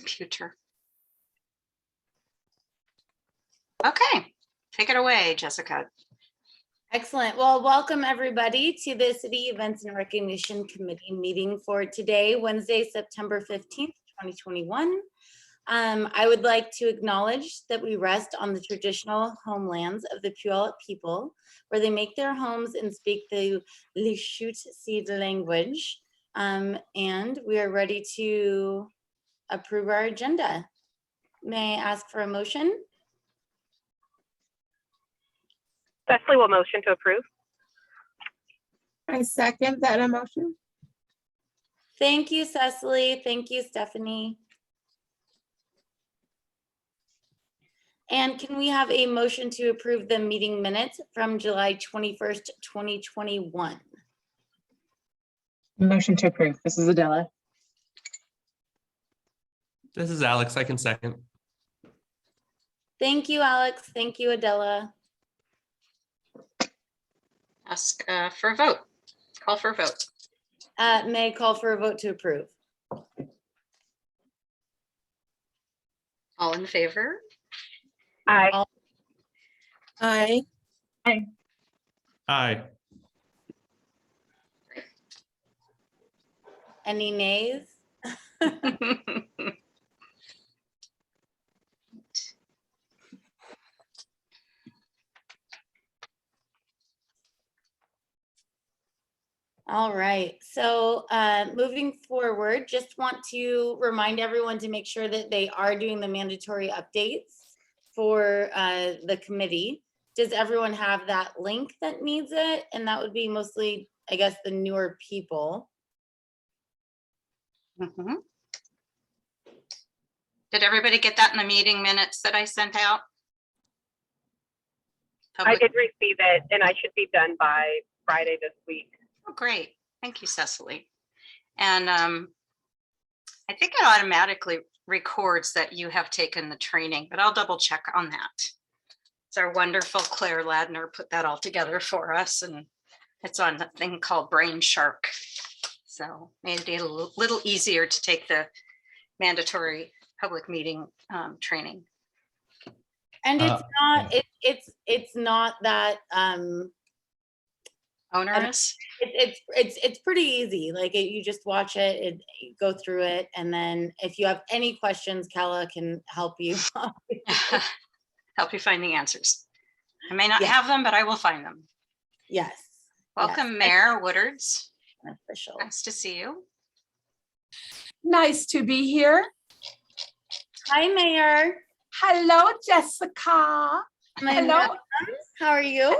computer. Okay, take it away, Jessica. Excellent. Well, welcome everybody to the City Events and Recognition Committee meeting for today, Wednesday, September 15th, 2021. I would like to acknowledge that we rest on the traditional homelands of the Puyallup people, where they make their homes and speak the Lushootseed language. And we are ready to approve our agenda. May I ask for a motion? Cecily will motion to approve. I second that motion. Thank you, Cecily. Thank you, Stephanie. And can we have a motion to approve the meeting minutes from July 21st, 2021? Motion to approve. This is Adela. This is Alex. I can second. Thank you, Alex. Thank you, Adela. Ask for a vote. Call for a vote. May I call for a vote to approve? All in favor? Aye. Aye. Aye. Any nays? All right, so moving forward, just want to remind everyone to make sure that they are doing the mandatory updates for the committee. Does everyone have that link that needs it? And that would be mostly, I guess, the newer people. Mhm. Did everybody get that in the meeting minutes that I sent out? I did receive it, and I should be done by Friday this week. Oh, great. Thank you, Cecily. And I think it automatically records that you have taken the training, but I'll double check on that. It's our wonderful Claire Ladner put that all together for us, and it's on a thing called Brain Shark. So made it a little easier to take the mandatory public meeting training. And it's not, it's not that Onerous? it's pretty easy. Like you just watch it, you go through it, and then if you have any questions, Kala can help you. Help you find the answers. I may not Yes. have them, but I will find them. Yes. Welcome, yes. Mayor Woodards. Official. Nice to see you. Nice to be here. Hi, Mayor. Hello, Jessica. My Hello. madam, how are you?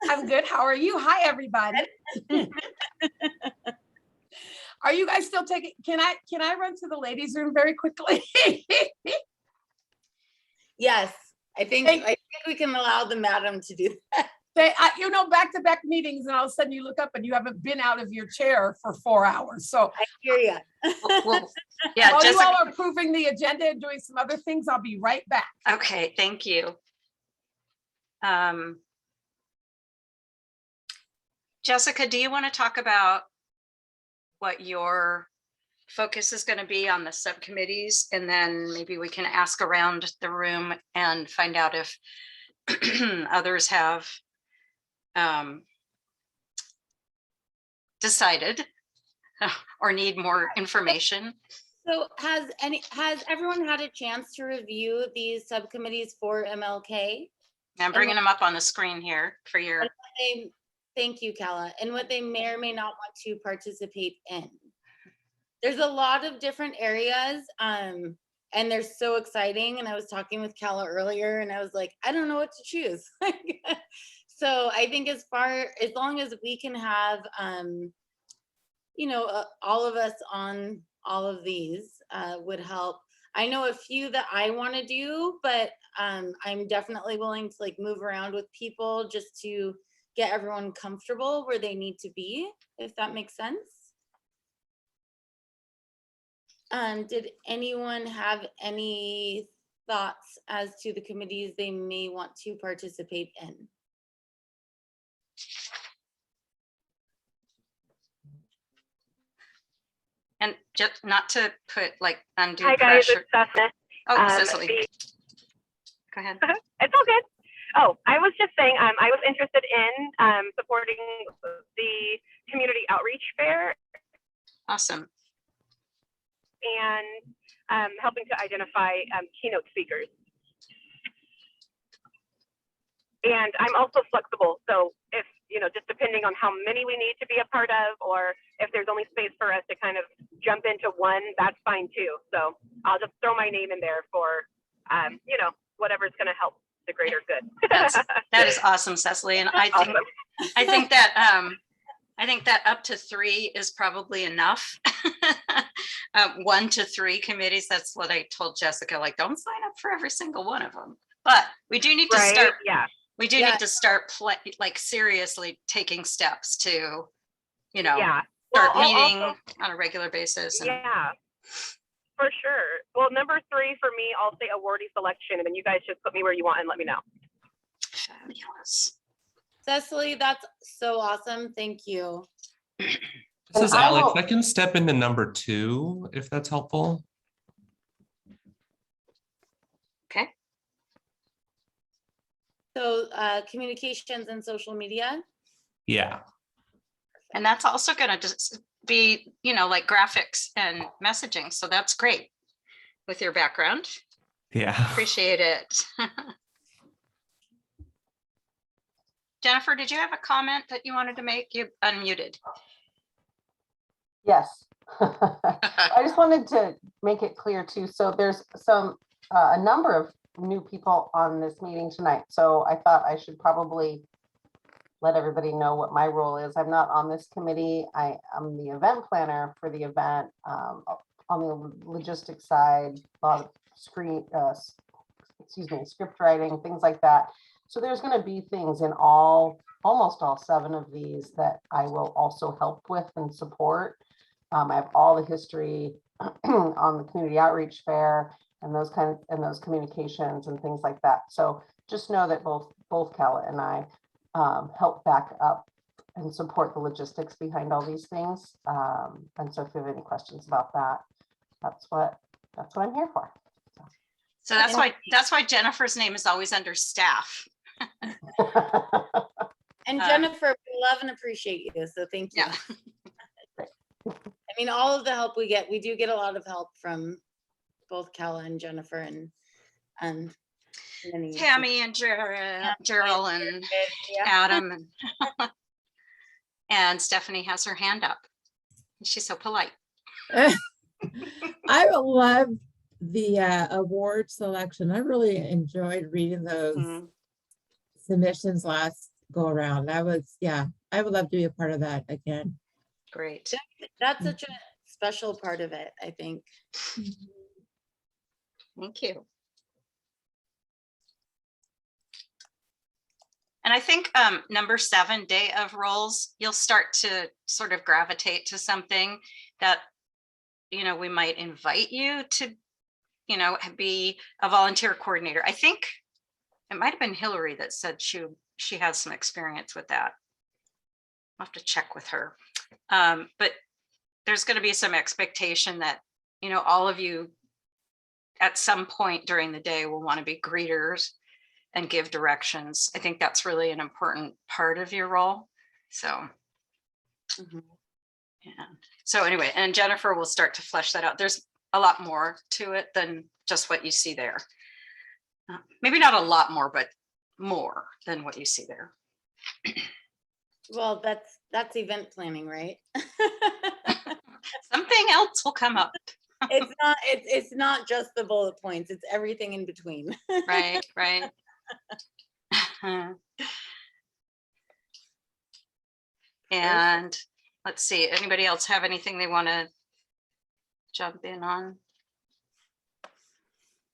I'm good. How are you? Hi, everybody. Are you guys still taking? Can I run to the ladies' room very quickly? Yes, I think we can allow the madam to do that. Back-to-back meetings, and all of a sudden you look up and you haven't been out of your chair for 4 hours. So I hear you. Yeah, while Jessica. you all are approving the agenda and doing some other things, I'll be right back. Okay, thank you. Jessica, do you want to talk about what your focus is going to be on the subcommittees? And then maybe we can ask around the room and find out if others have decided or need more information. So has everyone had a chance to review these subcommittees for MLK? I'm bringing them up on the screen here for your. Thank you, Kala. And what they may or may not want to participate in. There's a lot of different areas, and they're so exciting. And I was talking with Kala earlier, and I was like, I don't know what to choose. So I think as long as we can have, all of us on all of these would help. I know a few that I want to do, but I'm definitely willing to move around with people just to get everyone comfortable where they need to be, if that makes sense. Did anyone have any thoughts as to the committees they may want to participate in? And just not to put like undue Hi guys, pressure. it's Cessna. Oh, Cecily, go ahead. It's all good. Oh, I was just saying, I was interested in supporting the community outreach fair Awesome. and helping to identify keynote speakers. And I'm also flexible. So if, just depending on how many we need to be a part of, or if there's only space for us to kind of jump into one, that's fine too. So I'll just throw my name in there for, whatever's going to help the greater good. That is awesome, Cecily. And I think that up to 3 is probably enough. 1 to 3 committees. That's what I told Jessica, like, don't sign up for every single one of them. But we do need to start. Yeah. We do need to start seriously taking steps to, Yeah. start Well, meeting also, on a regular basis. And, yeah, for sure. Well, number 3 for me, I'll say awardee selection, and then you guys just put me where you want and let me know. fabulous. Cecily, that's so awesome. Thank you. This And is I Alex. will- I can step into number 2 if that's helpful. Okay. So communications and social media. Yeah. And that's also going to just be, like graphics and messaging. So that's great with your background. Yeah. Appreciate it. Jennifer, did you have a comment that you wanted to make? You unmuted. Yes. I just wanted to make it clear too. So there's a number of new people on this meeting tonight. So I thought I should probably let everybody know what my role is. I'm not on this committee. I am the event planner for the event. On the logistics side, a lot of script writing, things like that. So there's going to be things in almost all 7 of these that I will also help with and support. I have all the history on the community outreach fair and those communications and things like that. So just know that both Kala and I help back up and support the logistics behind all these things. And so if you have any questions about that, that's what I'm here for. So that's why Jennifer's name is always under staff. And Jennifer, we love and appreciate you. So thank you. Yeah. I mean, all of the help we get, we do get a lot of help from both Kala and Jennifer and many Tammy and Gerald and Adam and Stephanie has her hand up. She's so polite. I love the award selection. I really enjoyed reading those submissions last go around. I would love to be a part of that again. Great. That's such a special part of it, I think. Thank you. And I think number 7, day of roles, you'll start to sort of gravitate to something that, we might invite you to, be a volunteer coordinator. I think it might have been Hillary that said she has some experience with that. I'll have to check with her. But there's going to be some expectation that, all of you at some point during the day will want to be greeters and give directions. I think that's really an important part of your role. So, yeah. So anyway, and Jennifer will start to flesh that out. There's a lot more to it than just what you see there. Maybe not a lot more, but more than what you see there. Well, that's event planning, right? Something else will come up. It's not just the bullet points, it's everything in between. Right. And let's see, anybody else have anything they want to jump in on?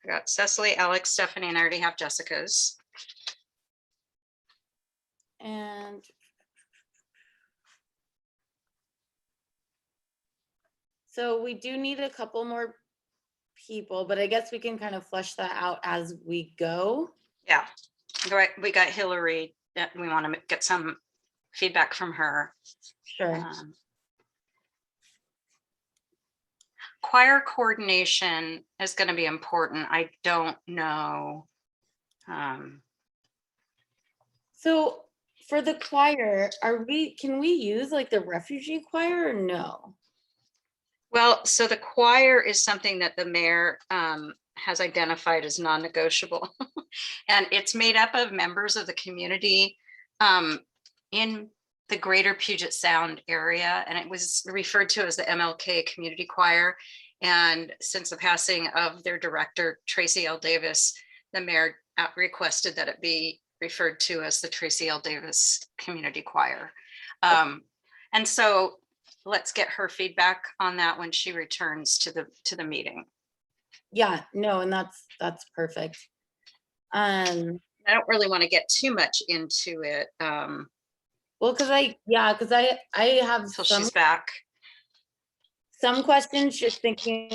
I got Cecily, Alex, Stephanie, and I already have Jessica's. And so we do need a couple more people, but I guess we can kind of flesh that out as we go. Yeah, right. We got Hillary. We want to get some feedback from her. Sure. choir coordination is going to be important. I don't know. So for the choir, can we use like the refugee choir or no? Well, so the choir is something that the mayor has identified as non-negotiable. And it's made up of members of the community in the greater Puget Sound area. And it was referred to as the MLK Community Choir. And since the passing of their director, Tracy L. Davis, the mayor requested that it be referred to as the Tracy L. Davis Community Choir. And so let's get her feedback on that when she returns to the meeting. Yeah, no, and that's perfect. I don't really want to get too much into it Well, because I have until she's back. some questions, just thinking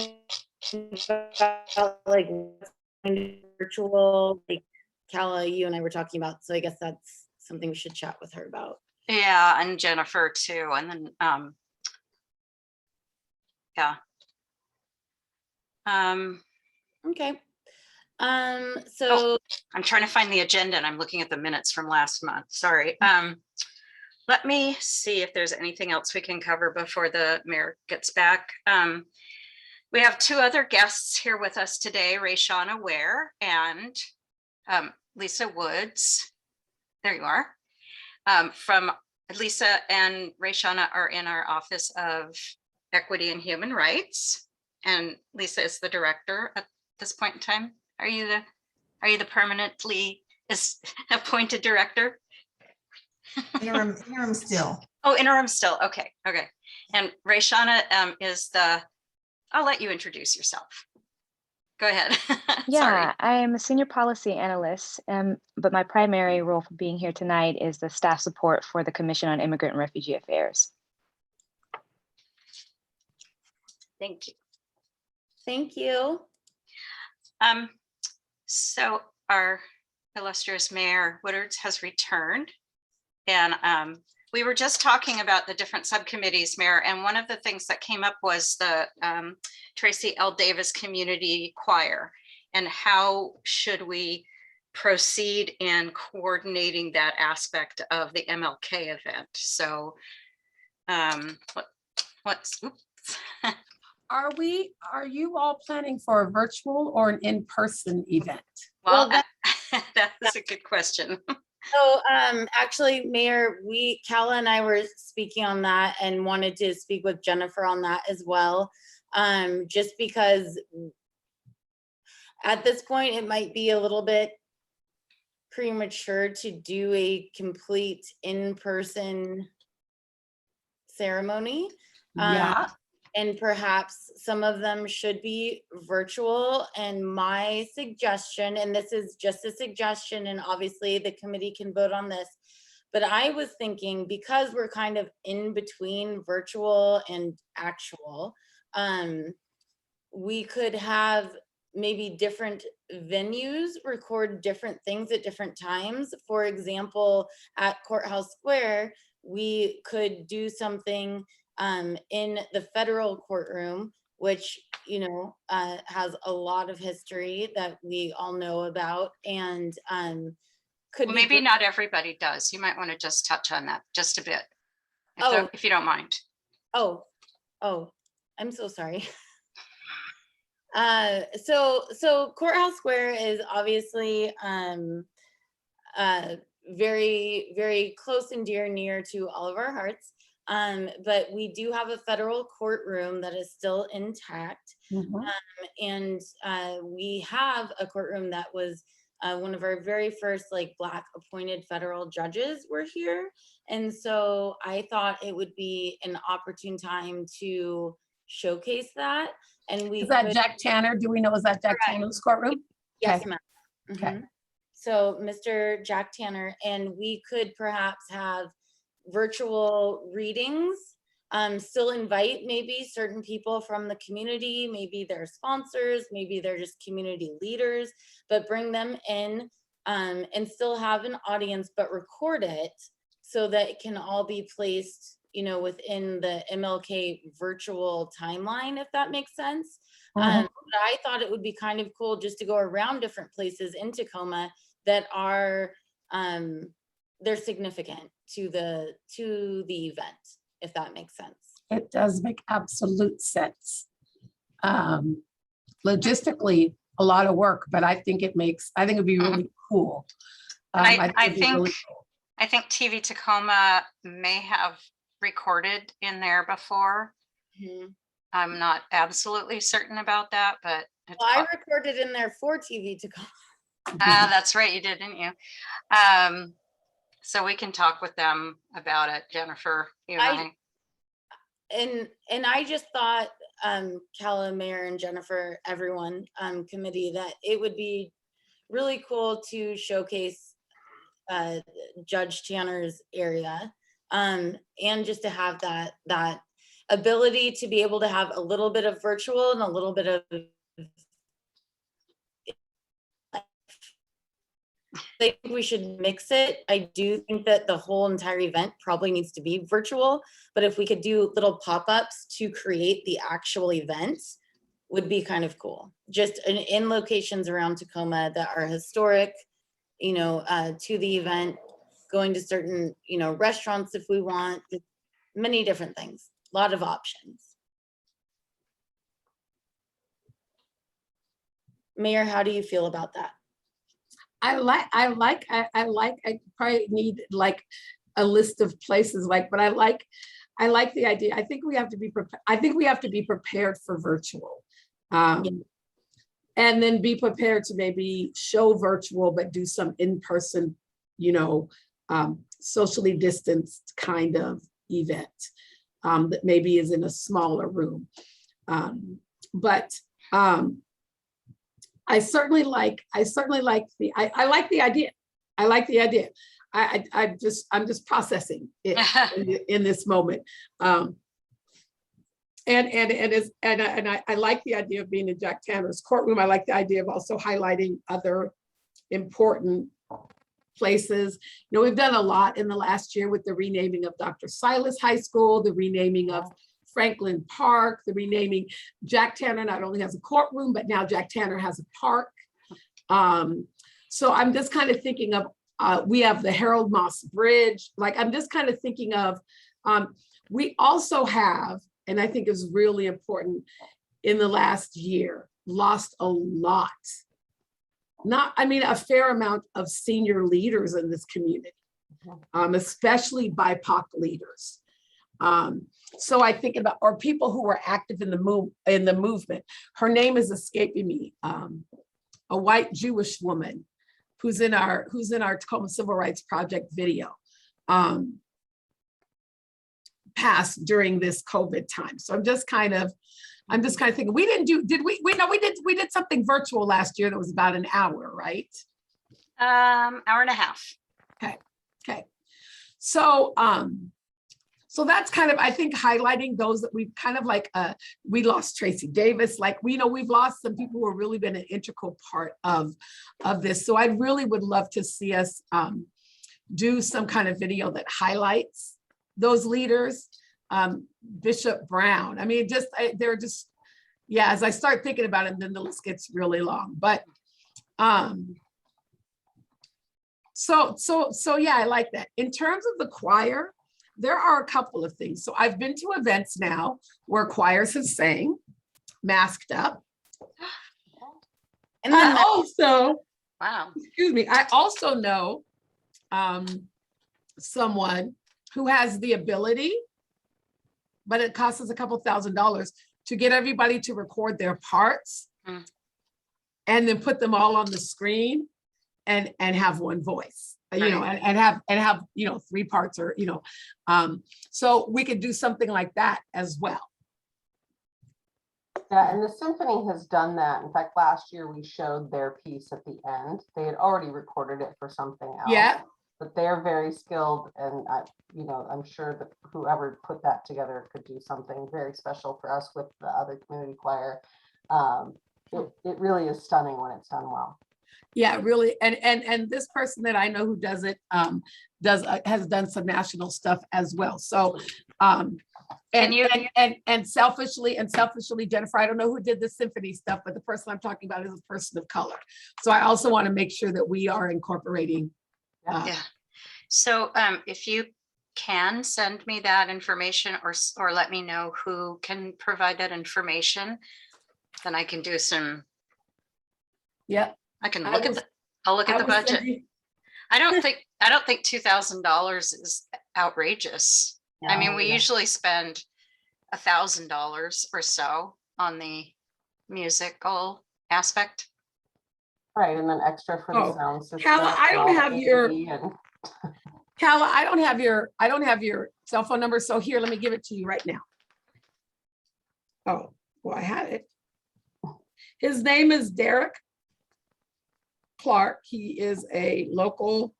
about like virtual, like Kala, you and I were talking about. So I guess that's something we should chat with her about. Yeah, and Jennifer too. And then yeah. Okay. So I'm trying to find the agenda and I'm looking at the minutes from last month. Sorry. Let me see if there's anything else we can cover before the mayor gets back. We have two other guests here with us today, Rayshana Ware and Lisa Woods. There you are. From Lisa and Rayshana are in our Office of Equity and Human Rights. And Lisa is the director at this point in time. Are you the permanently appointed director? Interim still. Oh, interim still. Okay. Okay. And Rayshana is I'll let you introduce yourself. Go ahead. Yeah, I am a senior policy analyst, but my primary role for being here tonight is the staff support for the Commission on Immigrant and Refugee Affairs. Thank you. thank you. So our illustrious Mayor Woodards has returned. And we were just talking about the different subcommittees, Mayor, and one of the things that came up was the Tracy L. Davis Community Choir. And how should we proceed in coordinating that aspect of the MLK event? So oops. Are you all planning for a virtual or an in-person event? Well, that's a good question. So actually, Mayor, Kala and I were speaking on that and wanted to speak with Jennifer on that as well. Just because at this point, it might be a little bit premature to do a complete in-person ceremony. Yeah. And perhaps some of them should be virtual. And my suggestion, and this is just a suggestion, and obviously the committee can vote on this, but I was thinking, because we're kind of in between virtual and actual, we could have maybe different venues record different things at different times. For example, at Courthouse Square, we could do something in the federal courtroom, which, you know, has a lot of history that we all know about, and could Well, be maybe not everybody does. You might want to just touch on that just a bit, if you don't mind. Oh, I'm so sorry. So Courthouse Square is obviously very, very close and near to all of our hearts. But we do have a federal courtroom that is still intact. And we have a courtroom that was one of our very first like Black appointed federal judges were here. And so I thought it would be an opportune time to showcase that. And Is that Jack Tanner? Do we know, is that Jack Tanner's courtroom? Yes, Okay. ma'am. Okay. So Mr. Jack Tanner, and we could perhaps have virtual readings, still invite maybe certain people from the community, maybe they're sponsors, maybe they're just community leaders, but bring them in and still have an audience, but record it so that it can all be placed within the MLK virtual timeline, if that makes sense. Mhm. But I thought it would be kind of cool just to go around different places in Tacoma that are, they're significant to the event, if that makes sense. It does make absolute sense. Logistically, a lot of work, but I think it'd be really cool. I think TV Tacoma may have recorded in there before. Mhm. I'm not absolutely certain about that, but it's Well, I recorded in there for TV Tacoma. that's right, you did, didn't you? So we can talk with them about it, Jennifer, you and I. And I just thought, Calla, Mayor, and Jennifer, everyone, committee, that it would be really cool to showcase Judge Tanner's area, and just to have that ability to be able to have a little bit of virtual and a little bit of. I think we should mix it. I do think that the whole entire event probably needs to be virtual, but if we could do little pop-ups to create the actual event, would be kind of cool. Just in locations around Tacoma that are historic, to the event, going to certain, restaurants if we want, many different things, a lot of options. Mayor, how do you feel about that? I probably need like a list of places, but I like the idea. I think we have to be prepared for virtual. And then be prepared to maybe show virtual, but do some in-person, socially distanced kind of event that maybe is in a smaller room. I certainly like the idea. I like the idea. I'm just processing it in this moment. And I like the idea of being in Jack Tanner's courtroom. I like the idea of also highlighting other important places. We've done a lot in the last year with the renaming of Dr. Silas High School, the renaming of Franklin Park, the renaming. Jack Tanner not only has a courtroom, but now Jack Tanner has a park. So I'm just kind of thinking of, we have the Harold Moss Bridge. I'm just kind of thinking of, we also have, and I think is really important, in the last year, lost a lot. A fair amount of senior leaders in this community, especially BIPOC leaders. So I think about, or people who were active in the movement. Her name is escaping me. A white Jewish woman who's in our Tacoma Civil Rights Project video, passed during this COVID time. So I'm just kind of thinking, we did something virtual last year that was about an hour, right? Hour and a half. Okay. So that's kind of, I think, highlighting those that we've kind of we lost Tracy Davis, we've lost some people who have really been an integral part of this. So I really would love to see us do some kind of video that highlights those leaders. Bishop Brown, they're just, as I start thinking about it, then the list gets really long, but so yeah, I like that. In terms of the choir, there are a couple of things. So I've been to events now where choirs have sang masked up. And I also know someone who has the ability, but it costs us a couple $1,000 to get everybody to record their parts and then put them all on the screen and have one voice. And have 3 parts, or so we could do something like that as well. Yeah, and the symphony has done that. In fact, last year we showed their piece at the end. They had already recorded it for something else. Yeah. But they're very skilled, and I'm sure that whoever put that together could do something very special for us with the other community choir. It really is stunning when it's done well. Yeah, really. And this person that I know who does it has done some national stuff as well. So Can you- And selfishly, Jennifer, I don't know who did the symphony stuff, but the person I'm talking about is a person of color. So I also want to make sure that we are incorporating. Yeah. So if you can send me that information or let me know who can provide that information, then I can do some, Yeah. I can I look at will- the, I'll look I at the will send budget. you- I don't think $2,000 is outrageous. I mean, we Yeah. usually spend $1,000 or so on the musical aspect. Right, and then extra for the Oh, sound system. Calla, I and don't all the have your- AV and- Calla, I don't have your cell phone number. So here, let me give it to you right now. Oh, well, I had it. His name is Derek Clark. He is a local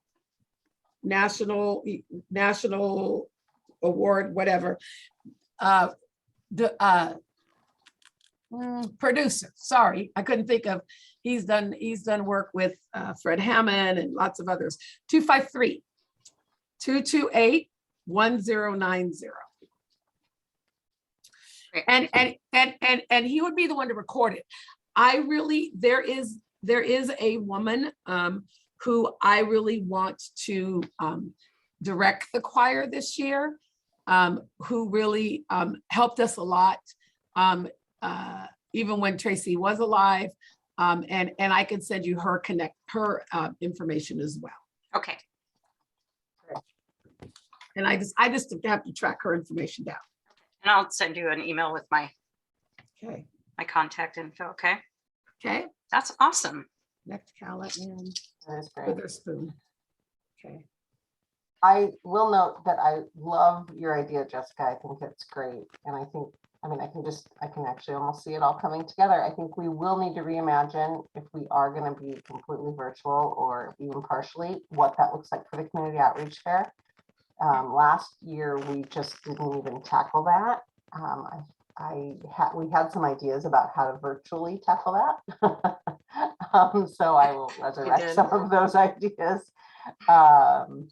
national award, whatever. Producer. Sorry, I couldn't think of. He's done work with Fred Hammond and lots of others. 253-228-1090. Great. And he would be the one to record it. There is a woman who I really want to direct the choir this year, who really helped us a lot, even when Tracy was alive. And I can send you her information as well. Okay. And I just have to track her information down. And I'll send you an email with my Okay. contact info. Okay. Okay. That's awesome. Next, Calla and That is great. Witherspoon. Okay. I will note that I love your idea, Jessica. I think it's great. And I think, I can actually almost see it all coming together. I think we will need to reimagine if we are going to be completely virtual or even partially, what that looks like for the community outreach fair. Last year, we just didn't even tackle that. We had some ideas about how to virtually tackle that. So I will resurrect did. some of those ideas. And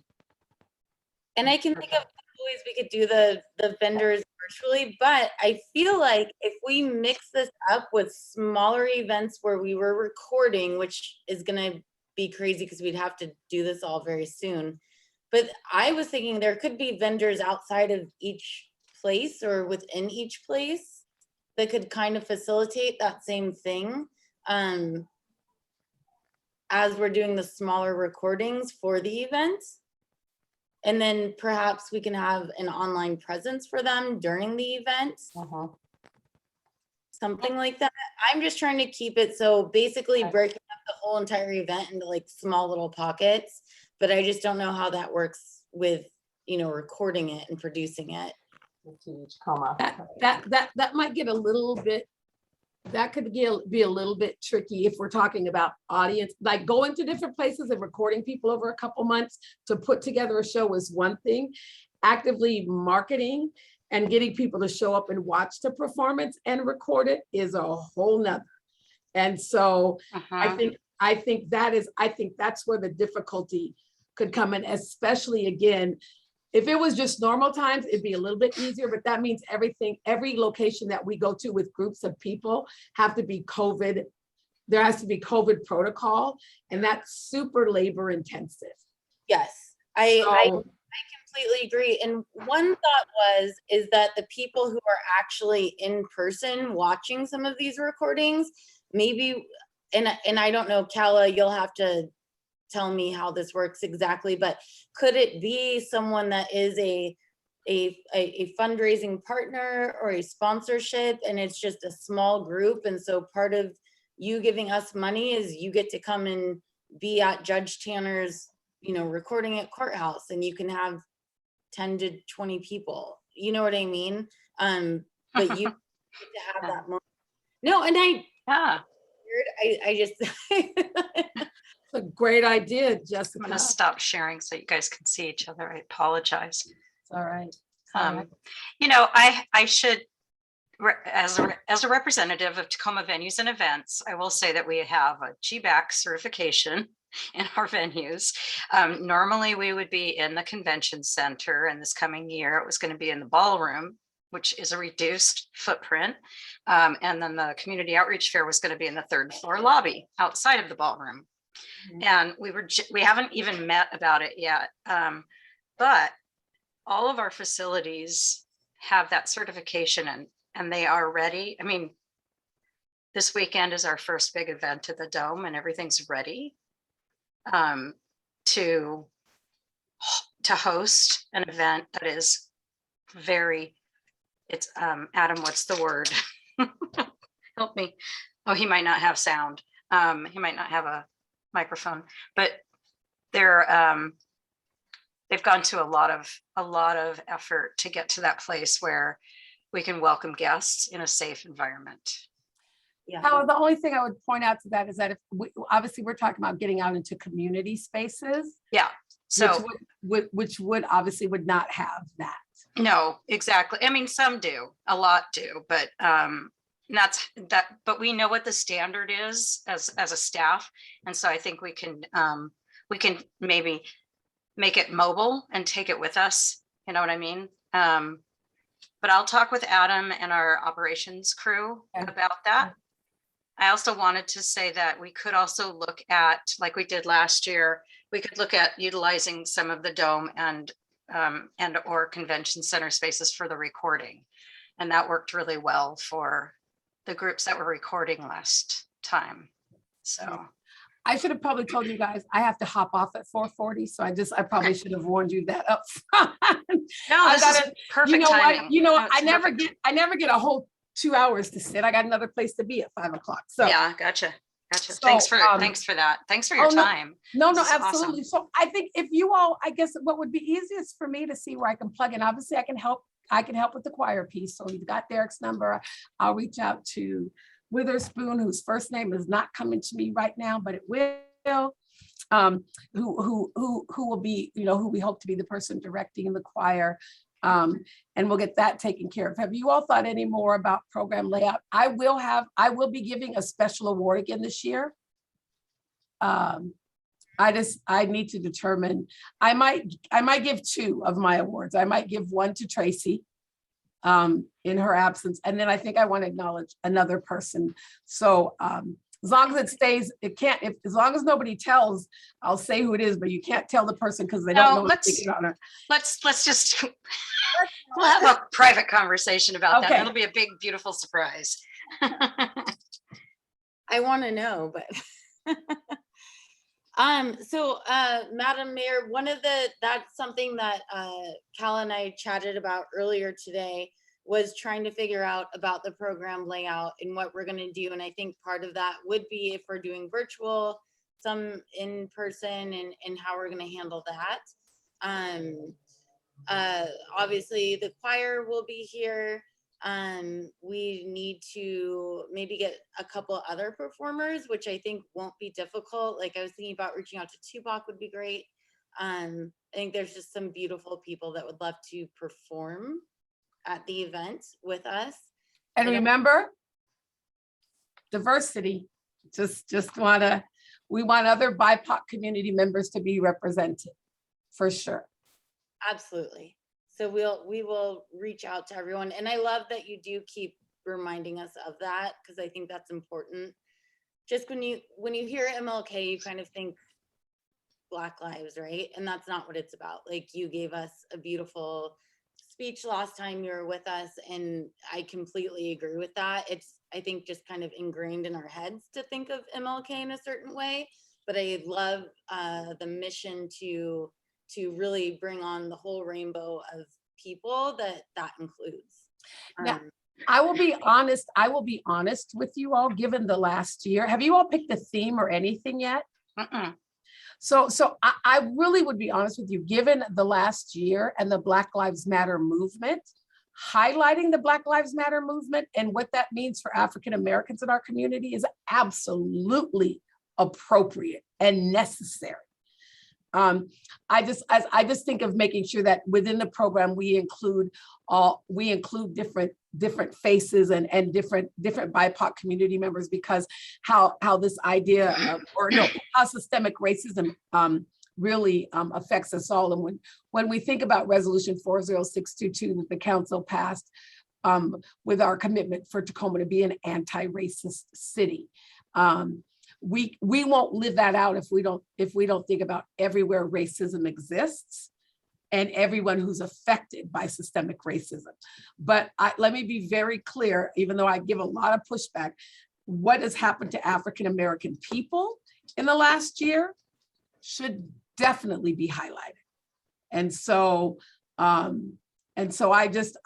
I can think of ways we could do the vendors virtually, but I feel like if we mix this up with smaller events where we were recording, which is gonna be crazy because we'd have to do this all very soon. But I was thinking there could be vendors outside of each place or within each place that could kind of facilitate that same thing. As we're doing the smaller recordings for the events. And then perhaps we can have an online presence for them during the event, something like that. I'm just trying to keep it so basically breaking up the whole entire event into like small little pockets, but I just don't know how that works with, recording it and producing it. That might get a little bit, that could be a little bit tricky if we're talking about audience, like going to different places and recording people over a couple months to put together a show is one thing. Actively marketing and getting people to show up and watch the performance and record it is a whole nother. And so I think that's where the difficulty could come in, especially again, if it was just normal times, it'd be a little bit easier, but that means every location that we go to with groups of people have to be COVID. There has to be COVID protocol, and that's super labor intensive. Yes, I completely agree. And one thought is that the people who are actually in person watching some of these recordings, maybe, and I don't know, Calla, you'll have to tell me how this works exactly, but could it be someone that is a fundraising partner or a sponsorship, and it's just a small group, and so part of you giving us money is you get to come and be at Judge Tanner's, recording at courthouse, and you can have 10 to 20 people, you know what I mean? But you get to have that moment. No, and I just It's a great idea, Jessica. I'm gonna stop sharing so you guys can see each other. I apologize. It's all right. I should as a representative of Tacoma Venues and Events, I will say that we have a GBAC certification in our venues. Normally, we would be in the convention center, and this coming year, it was going to be in the ballroom, which is a reduced footprint. And then the community outreach fair was going to be in the third floor lobby outside of the ballroom. And we haven't even met about it yet. But all of our facilities have that certification and they are ready. I mean, this weekend is our first big event at the Dome and everything's ready to host an event that is it's Adam, what's the word? Help me. Oh, he might not have sound. He might not have a microphone, but they've gone to a lot of effort to get to that place where we can welcome guests in a safe environment. Yeah. However, the only thing I would point out to that is that if obviously we're talking about getting out into community spaces. Yeah. So which would obviously would not have that. no, exactly. I mean, some do, a lot do, but that's that. But we know what the standard is as a staff, and so I think we can maybe make it mobile and take it with us. You know what I mean? But I'll talk with Adam and our operations crew about that. I also wanted to say that we could also look at, like we did last year, we could look at utilizing some of the Dome and or convention center spaces for the recording. And that worked really well for the groups that were recording last time. So I should have probably told you guys, I have to hop off at 4:40. So I probably should have warned you that up front. no, this is perfect timing. No, I never get a whole 2 hours to sit. I got another place to be at 5 o'clock. So yeah, gotcha. So, thanks for that. Thanks for your time. No, This is absolutely. awesome. So I think if you all, I guess what would be easiest for me to see where I can plug in, obviously I can help with the choir piece. So you've got Derek's number. I'll reach out to Witherspoon, whose first name is not coming to me right now, but it will. Who will be, who we hope to be the person directing the choir. And we'll get that taken care of. Have you all thought any more about program layout? I will be giving a special award again this year. I need to determine, I might give 2 of my awards. I might give one to Tracy in her absence. And then I think I want to acknowledge another person. So as long as it stays, as long as nobody tells, I'll say who it is, but you can't tell the person because they don't know what's taking on her. Let's just, we'll have a private conversation about that. Okay. It'll be a big, beautiful surprise. I want to know, but so Madam Mayor, that's something that Cal and I chatted about earlier today, was trying to figure out about the program layout and what we're going to do. And I think part of that would be, if we're doing virtual, some in person, and how we're going to handle that. Obviously the choir will be here. We need to maybe get a couple other performers, which I think won't be difficult. Like I was thinking about reaching out to Tupac would be great. I think there's just some beautiful people that would love to perform at the event with us. And remember, diversity. We want other BIPOC community members to be represented, for sure. Absolutely. So we will reach out to everyone. And I love that you do keep reminding us of that, because I think that's important. Just when you hear MLK, you kind of think Black lives, right? And that's not what it's about. Like, you gave us a beautiful speech last time you were with us, and I completely agree with that. It's, I think, just kind of ingrained in our heads to think of MLK in a certain way, but I love the mission to really bring on the whole rainbow of people that includes. Now, I will be honest with you all, given the last year. Have you all picked a theme or anything yet? So I really would be honest with you, given the last year and the Black Lives Matter movement, highlighting the Black Lives Matter movement and what that means for African Americans in our community is absolutely appropriate and necessary. I just think of making sure that within the program, we include different faces and different BIPOC community members, because how this idea of, how systemic racism really affects us all. And when we think about resolution 40622 that the council passed with our commitment for Tacoma to be an anti-racist city, we won't live that out if we don't think about everywhere racism exists and everyone who's affected by systemic racism. But let me be very clear, even though I give a lot of pushback, what has happened to African-American people in the last year should definitely be highlighted. And so I just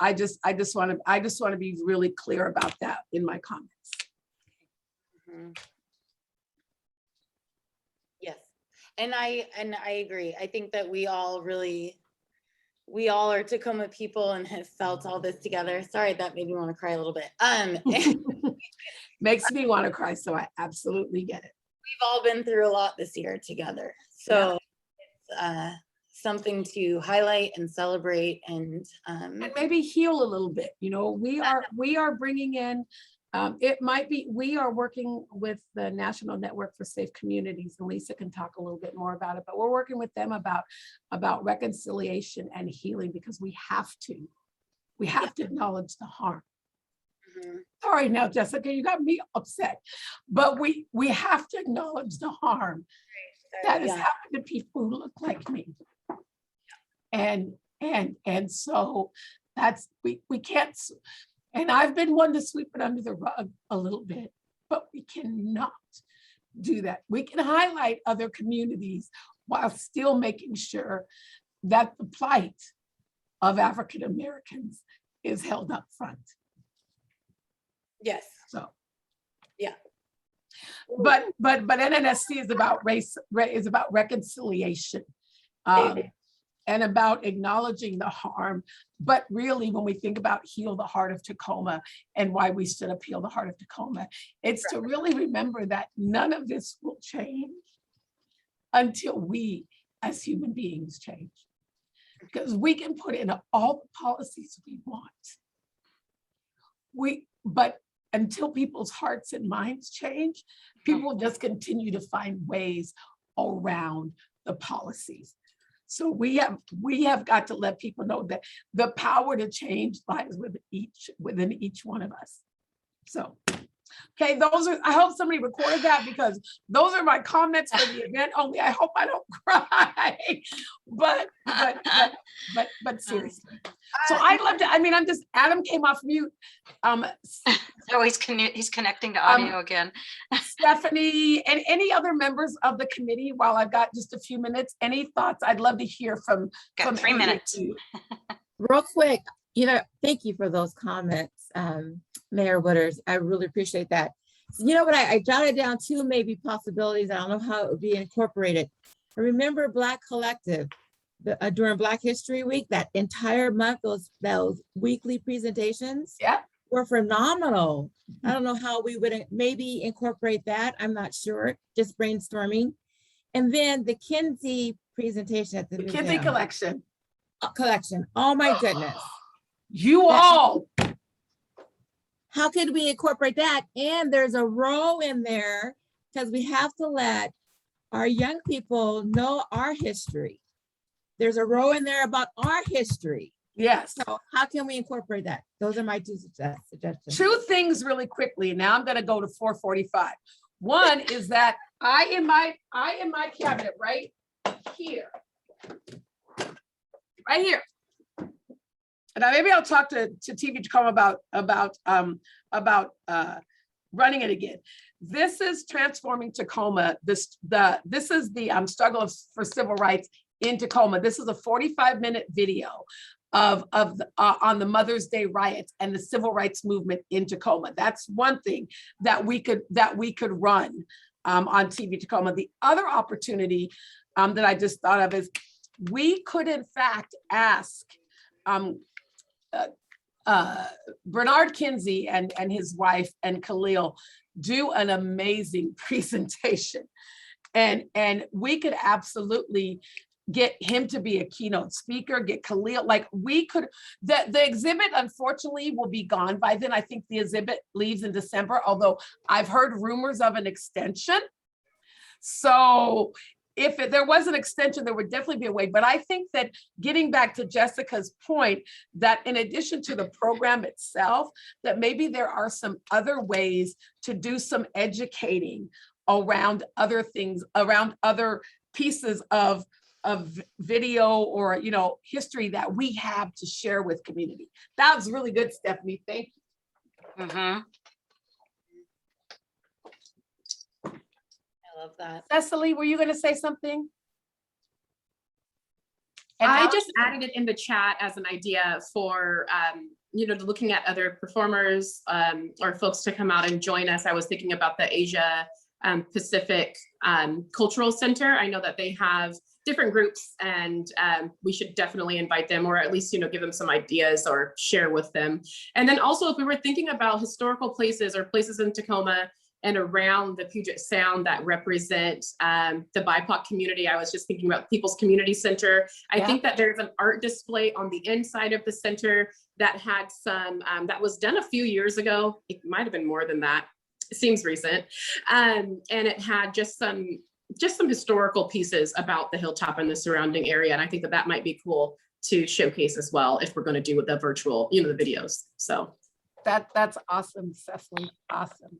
want to be really clear about that in my comments. Yes, and I agree. I think that we all are Tacoma people and have felt all this together. Sorry, that made me want to cry a little bit. Makes me want to cry, so I absolutely get it. We've all been through a lot this year together. So it's something to highlight and celebrate and maybe heal a little bit. We are bringing in, we are working with the National Network for Safe Communities, and Lisa can talk a little bit more about it, but we're working with them about reconciliation and healing, because we have to acknowledge the harm. Sorry now, Jessica, you got me upset, but we have to acknowledge the harm that has happened to people who look like me. And so that's, we can't, and I've been one to sweep it under the rug a little bit, but we cannot do that. We can highlight other communities while still making sure that the plight of African Americans is held up front. yes. So, yeah. But NNSC is about race, is about reconciliation. And about acknowledging the harm. But really, when we think about Heal the Heart of Tacoma and why we stood up Heal the Heart of Tacoma, it's to really remember that none of this will change until we as human beings change. Because we can put in all the policies we want. But until people's hearts and minds change, people will just continue to find ways around the policies. So we have got to let people know that the power to change lies within each one of us. So, okay, I hope somebody recorded that, because those are my comments for the event only. I hope I don't cry, but seriously. So I'd love to, Adam came off mute. Oh, he's connecting to audio again. Stephanie and any other members of the committee, while I've got just a few minutes, any thoughts? I'd love to hear from 3 minutes. Real quick, thank you for those comments, Mayor Wooders. I really appreciate that. So, what I jotted down 2 maybe possibilities. I don't know how it would be incorporated. I remember Black Collective during Black History Week, that entire month, those weekly presentations were phenomenal. I don't know how we would maybe incorporate that. I'm not sure, just brainstorming. And then the Kinsey presentation at the Kinsey collection. Oh my goodness. How could we incorporate that? And there's a row in there, because we have to let our young people know our history. There's a row in there about our history. Yes. So how can we incorporate that? Those are my 2 suggestions. 2 things really quickly. Now I'm going to go to 445. One is that I in my cabinet right here. And maybe I'll talk to TV Tacoma about running it again. This is Transforming Tacoma. This is the struggle for civil rights in Tacoma. This is a 45-minute video on the Mother's Day riots and the civil rights movement in Tacoma. That's one thing that we could run on TV Tacoma. The other opportunity that I just thought of is we could in fact ask Bernard Kinsey and his wife and Khalil do an amazing presentation. And we could absolutely get him to be a keynote speaker, get Khalil, like we could, the exhibit unfortunately will be gone by then. I think the exhibit leaves in December, although I've heard rumors of an extension. So if there was an extension, there would definitely be a way. But I think that getting back to Jessica's point, that in addition to the program itself, that maybe there are some other ways to do some educating around other things, around other pieces of video or, you know, history that we have to share with community. That was really good, Stephanie. Thank you. Mhm. I love that. Cecily, were you going to say something? And I Alex- just added it in the chat as an idea for, you know, looking at other performers or folks to come out and join us. I was thinking about the Asia Pacific Cultural Center. I know that they have different groups, and we should definitely invite them, or at least, you know, give them some ideas or share with them. And then also, if we were thinking about historical places or places in Tacoma and around the Puget Sound that represent the BIPOC community, I was just thinking about People's Community Center. I think that there's an art display on the inside of the center that had some, that was done a few years ago. It might have been more than that. It seems recent. And it had just some historical pieces about the hilltop and the surrounding area. And I think that that might be cool to showcase as well if we're going to do with the virtual, you know, the videos. So that's awesome, Cecily. Awesome.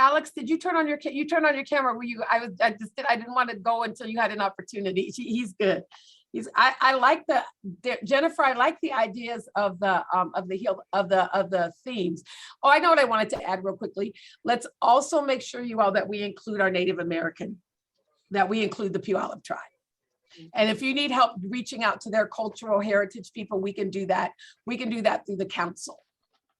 Alex, did you turn on your camera? Were you? I didn't want to go until you had an opportunity. He's good. I like Jennifer. I like the ideas of the themes. Oh, I know what I wanted to add real quickly. Let's also make sure that we include our Native American, that we include the Puyallup tribe. And if you need help reaching out to their cultural heritage people, we can do that. We can do that through the council,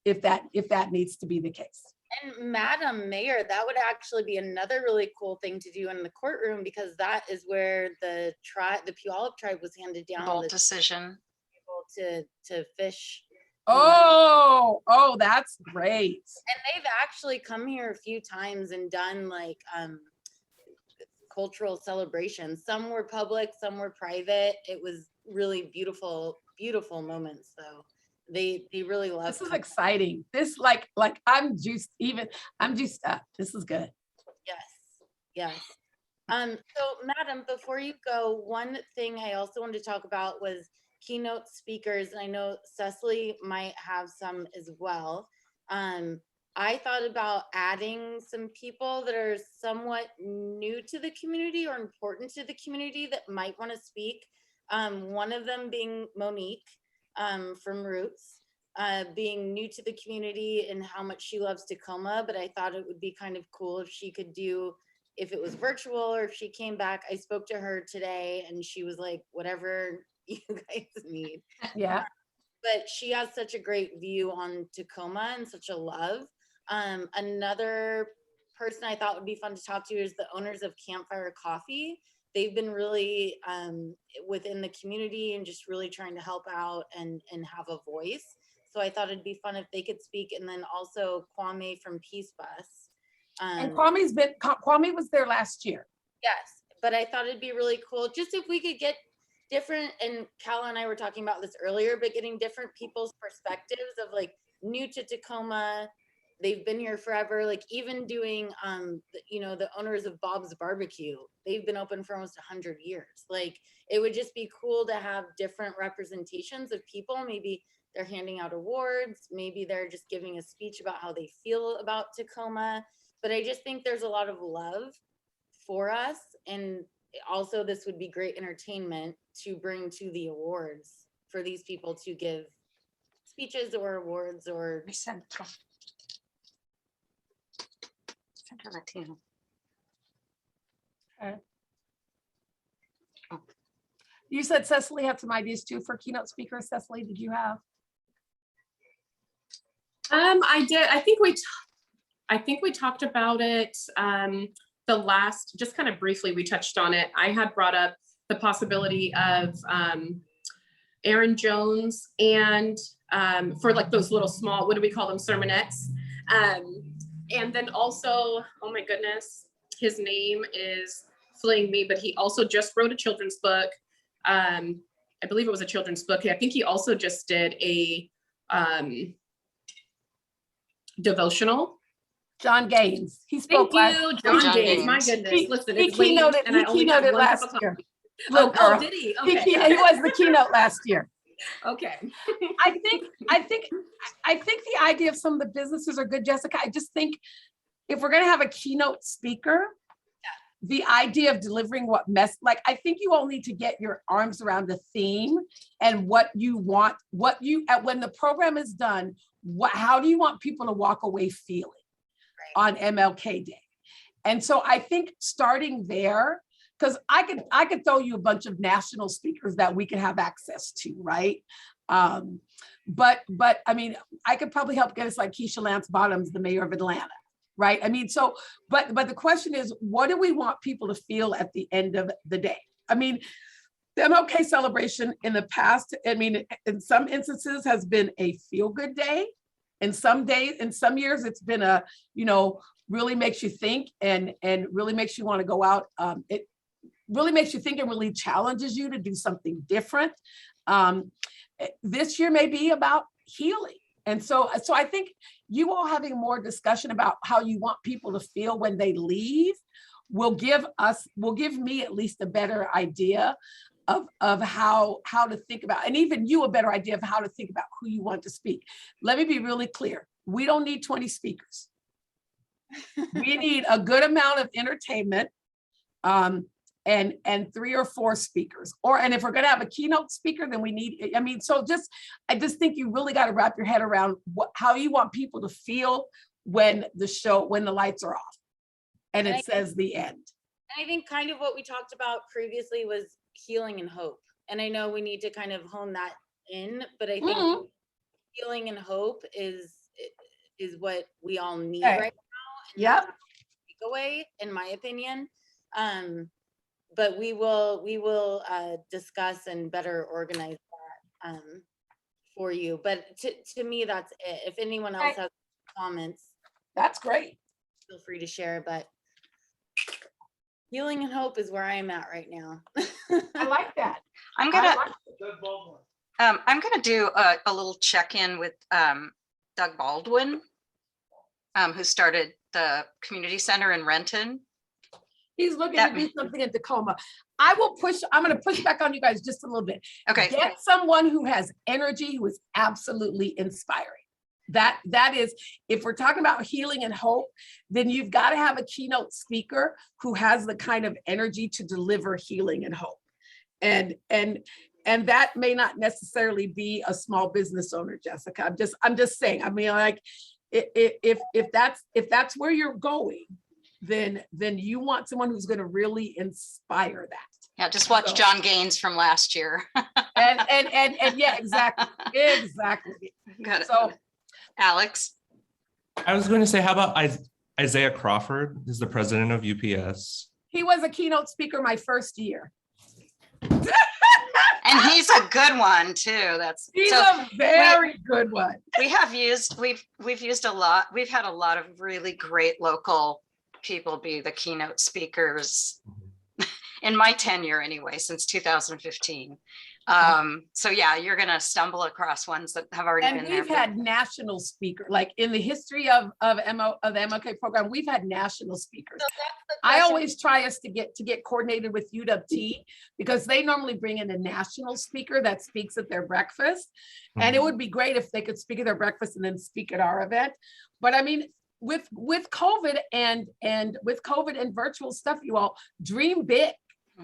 if that needs to be the case. And Madam Mayor, that would actually be another really cool thing to do in the courtroom, because that is where the Puyallup tribe was handed down Bold the decision. to fish. Oh, that's great. And they've actually come here a few times and done like cultural celebrations. Some were public, some were private. It was really beautiful, beautiful moments though. They really love this. Is exciting. This like I'm juiced up. This is good. Yes. So Madam, before you go, one thing I also wanted to talk about was keynote speakers. And I know Cecily might have some as well. I thought about adding some people that are somewhat new to the community or important to the community that might want to speak. One of them being Monique. From Roots, being new to the community and how much she loves Tacoma, but I thought it would be kind of cool if she could do, if it was virtual or if she came back. I spoke to her today and she was like, whatever you guys need. Yeah. But she has such a great view on Tacoma and such a love. Another person I thought would be fun to talk to is the owners of Campfire Coffee. They've been really within the community and just really trying to help out and have a voice. So I thought it'd be fun if they could speak. And then also Kwame from Peace Bus. And Kwame was there last year. Yes, but I thought it'd be really cool just if we could get different, and Cal and I were talking about this earlier, but getting different people's perspectives of like new to Tacoma, they've been here forever, like even doing the owners of Bob's Barbecue, they've been open for almost 100 years. Like it would just be cool to have different representations of people. Maybe they're handing out awards, maybe they're just giving a speech about how they feel about Tacoma. But I just think there's a lot of love for us, and also this would be great entertainment to bring to the awards for these people to give speeches or awards or Latino. Okay. You said Cecily had some ideas too for keynote speakers. Cecily, did you have? I did. I think we talked about it the last, just kind of briefly, we touched on it. I had brought up the possibility of Aaron Jones and for like those little small, what do we call them, sermonettes? And then also, oh my goodness, his name is fleeing me, but he also just wrote a children's book. I believe it was a children's book. I think he also just did a devotional. John Gaines. He spoke Thank you, John John Gaines. My Gaines. goodness, listen, He it's late keynoted, and I only have one cup of coffee. year. Little Oh, girl. did he? He Okay. was the keynote last year. Okay. I think the idea of some of the businesses are good, Jessica. I just think if we're gonna have a keynote speaker, the idea of delivering like, I think you all need to get your arms around the theme and what you want, when the program is done, how do you want people to walk away feeling on MLK Day? And so I think starting there, because I could throw you a bunch of national speakers that we could have access to, right? But I mean, I could probably help get us like Keisha Lance Bottoms, the mayor of Atlanta, right? I mean, so, but the question is, what do we want people to feel at the end of the day? I mean, the MLK celebration in the past, I mean, in some instances has been a feel-good day. In some years, it's been a, really makes you think and really makes you want to go out. It really makes you think and really challenges you to do something different. This year may be about healing. And so I think you all having more discussion about how you want people to feel when they leave will give me at least a better idea of how to think about, and even you a better idea of how to think about who you want to speak. Let me be really clear. We don't need 20 speakers. We need a good amount of entertainment, and 3 or 4 speakers, and if we're going to have a keynote speaker, then we need, I just think you really got to wrap your head around how you want people to feel when the lights are off and it says the end. I think kind of what we talked about previously was healing and hope. And I know we need to kind of hone that in, but I think healing and hope is what we all need right now. Yeah. Takeaway, in my opinion. But we will discuss and better organize that for you. But to me, that's it. If anyone else has comments, that's great. Feel free to share. But healing and hope is where I am at right now. I like that. I'm gonna do a little check-in with Doug Baldwin, who started the community center in Renton. He's looking to do something in Tacoma. I'm going to push back on you guys just a little bit. Okay. Get someone who has energy, who is absolutely inspiring. That is, if we're talking about healing and hope, then you've got to have a keynote speaker who has the kind of energy to deliver healing and hope. And that may not necessarily be a small business owner, Jessica. I'm just saying. I mean, like, if that's where you're going, then you want someone who's going to really inspire that. Yeah, just watch John Gaines from last year. and yeah, exactly. Got it. So, Alex. I was going to say, how about Isaiah Crawford is the president of UPS. He was a keynote speaker my first year. And he's a good one too. He's a very good one. We've used a lot. We've had a lot of really great local people be the keynote speakers in my tenure anyway, since 2015. So yeah, you're going to stumble across ones that have already been there. And we've had national speakers, like in the history of the MLK program, we've had national speakers. So I always try us to get coordinated with UWT because they normally bring in a national speaker that speaks at their breakfast. And it would be great if they could speak at their breakfast and then speak at our event. But I mean, with COVID and virtual stuff, you all dream big.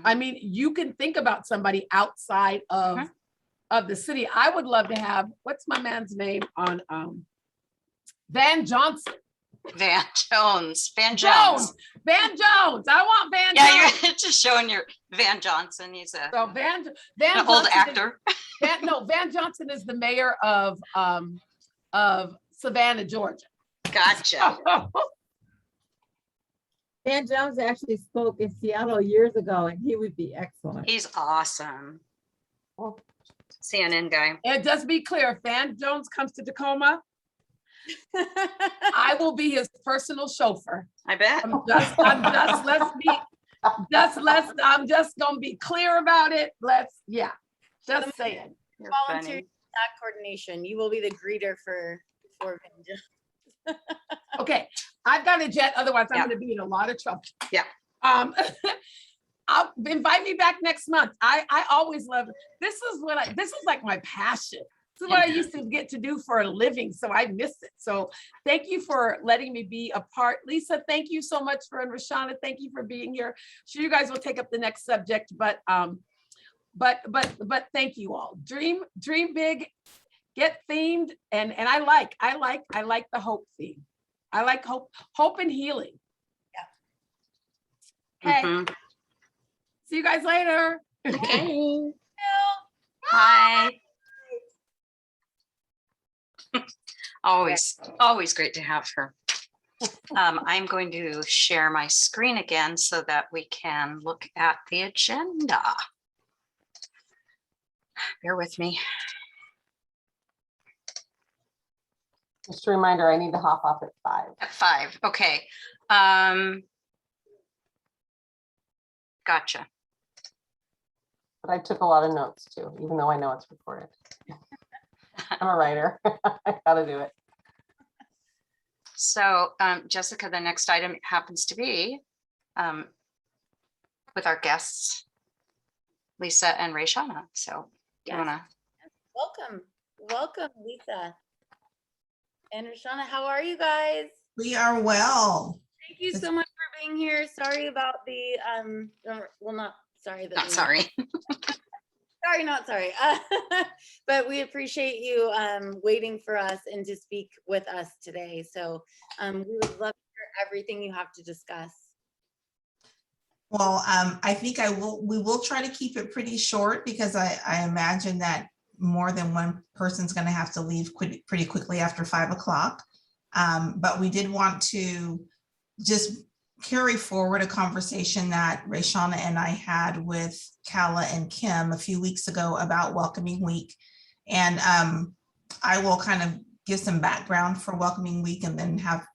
I mean, you can think about somebody outside of the city. I would love to have, what's my man's name on Van Johnson. Van Jones. I want Van Jones. Yeah, you're just showing your Van Johnson. He's an old actor. Van Johnson is the mayor of Savannah, Georgia. Gotcha. Dan Jones actually spoke in Seattle years ago, and he would be excellent. He's awesome. CNN guy. And just be clear, if Van Jones comes to Tacoma, I will be his personal chauffeur. I bet. I'm just gonna be clear about it. Just saying. You're Volunteer funny. that coordination. You will be the greeter for Vinja. Okay, I've got a jet, otherwise I'm Yeah. gonna be in a lot of trouble. Yeah. I'll invite me back next month. I always love it. This is like my passion. This is what I used to get to do for a living, so I miss it. So thank you for letting me be a part. Lisa, thank you so much and Rashana, thank you for being here. Sure, you guys will take up the next subject, but thank you all. Dream big, get themed, and I like the hope theme. I like hope and healing. Yeah. Okay. Mhm. See you guys later. Okay. Bye. Always great to have her. I'm going to share my screen again so that we can look at the agenda. Bear with me. Just a reminder, I need to hop off at 5. At 5, okay. Gotcha. But I took a lot of notes too, even though I know it's recorded. I'm a writer. I gotta do it. So Jessica, the next item happens to be with our guests, Lisa and Rayshana. So do you Yes. wanna? Welcome, Lisa. And Rashana, how are you guys? We are well. Thank you so much for being here. Sorry about the not sorry that Not sorry. sorry, not sorry. But we appreciate you waiting for us and to speak with us today. So we would love to hear everything you have to discuss. Well, I think we will try to keep it pretty short because I imagine that more than one person's going to have to leave pretty quickly after 5 o'clock. But we did want to just carry forward a conversation that Rayshana and I had with Kala and Kim a few weeks ago about Welcoming Week. And I will kind of give some background for Welcoming Week and then have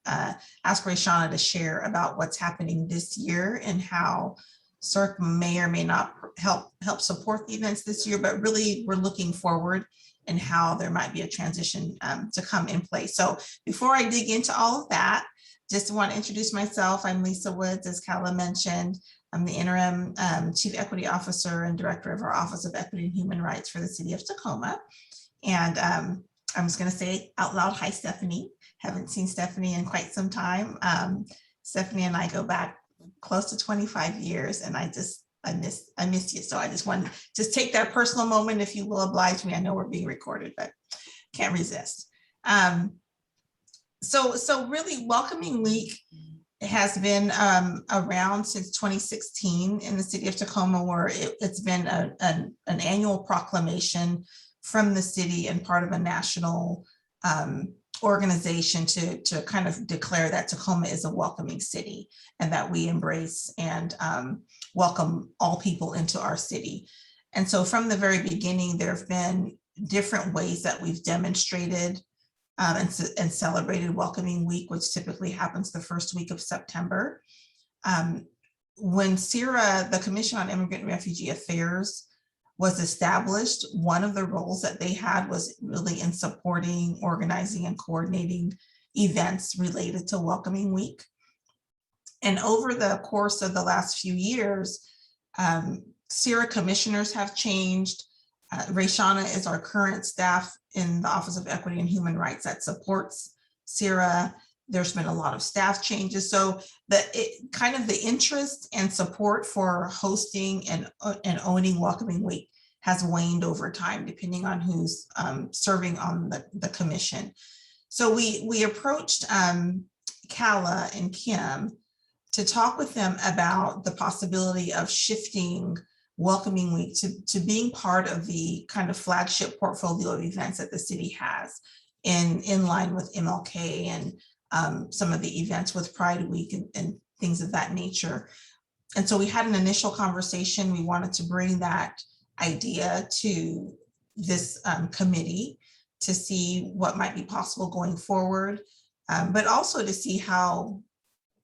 ask Rayshana to share about what's happening this year and how CERC may or may not help support the events this year, but really we're looking forward and how there might be a transition to come in place. So before I dig into all of that, just want to introduce myself. I'm Lisa Woods, as Kala mentioned. I'm the interim Chief Equity Officer and Director of our Office of Equity and Human Rights for the City of Tacoma. And I'm just going to say out loud, hi, Stephanie. Haven't seen Stephanie in quite some time. Stephanie and I go back close to 25 years, and I miss you. So I just want to just take that personal moment, if you will oblige me. I know we're being recorded, but can't resist. So really, Welcoming Week has been around since 2016 in the city of Tacoma, where it's been an annual proclamation from the city and part of a national organization to kind of declare that Tacoma is a welcoming city and that we embrace and welcome all people into our city. And so from the very beginning, there have been different ways that we've demonstrated and celebrated Welcoming Week, which typically happens the first week of September. When CERA, the Commission on Immigrant and Refugee Affairs, was established, one of the roles that they had was really in supporting, organizing, and coordinating events related to Welcoming Week. And over the course of the last few years, CERA commissioners have changed. Rayshana is our current staff in the Office of Equity and Human Rights that supports CERA. There's been a lot of staff changes. So the interest and support for hosting and owning Welcoming Week has waned over time, depending on who's serving on the commission. So we approached Kala and Kim to talk with them about the possibility of shifting Welcoming Week to being part of the kind of flagship portfolio of events that the city has in line with MLK and some of the events with Pride Week and things of that nature. And so we had an initial conversation. We wanted to bring that idea to this committee to see what might be possible going forward, but also to see how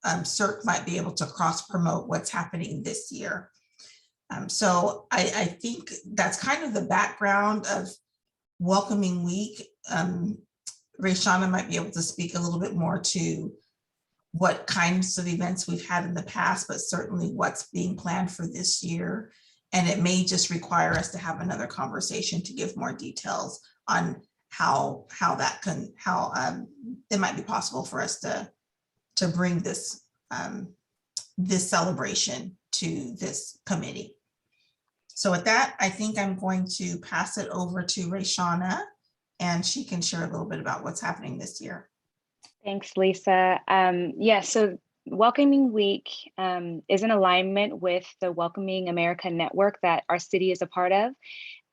CERC might be able to cross promote what's happening this year. So I think that's kind of the background of Welcoming Week. Rayshana might be able to speak a little bit more to what kinds of events we've had in the past, but certainly what's being planned for this year. And it may just require us to have another conversation to give more details on how it might be possible for us to bring this this celebration to this committee. So with that, I think I'm going to pass it over to Rayshana, and she can share a little bit about what's happening this year. Thanks, Lisa. Yeah, so Welcoming Week is in alignment with the Welcoming America network that our city is a part of.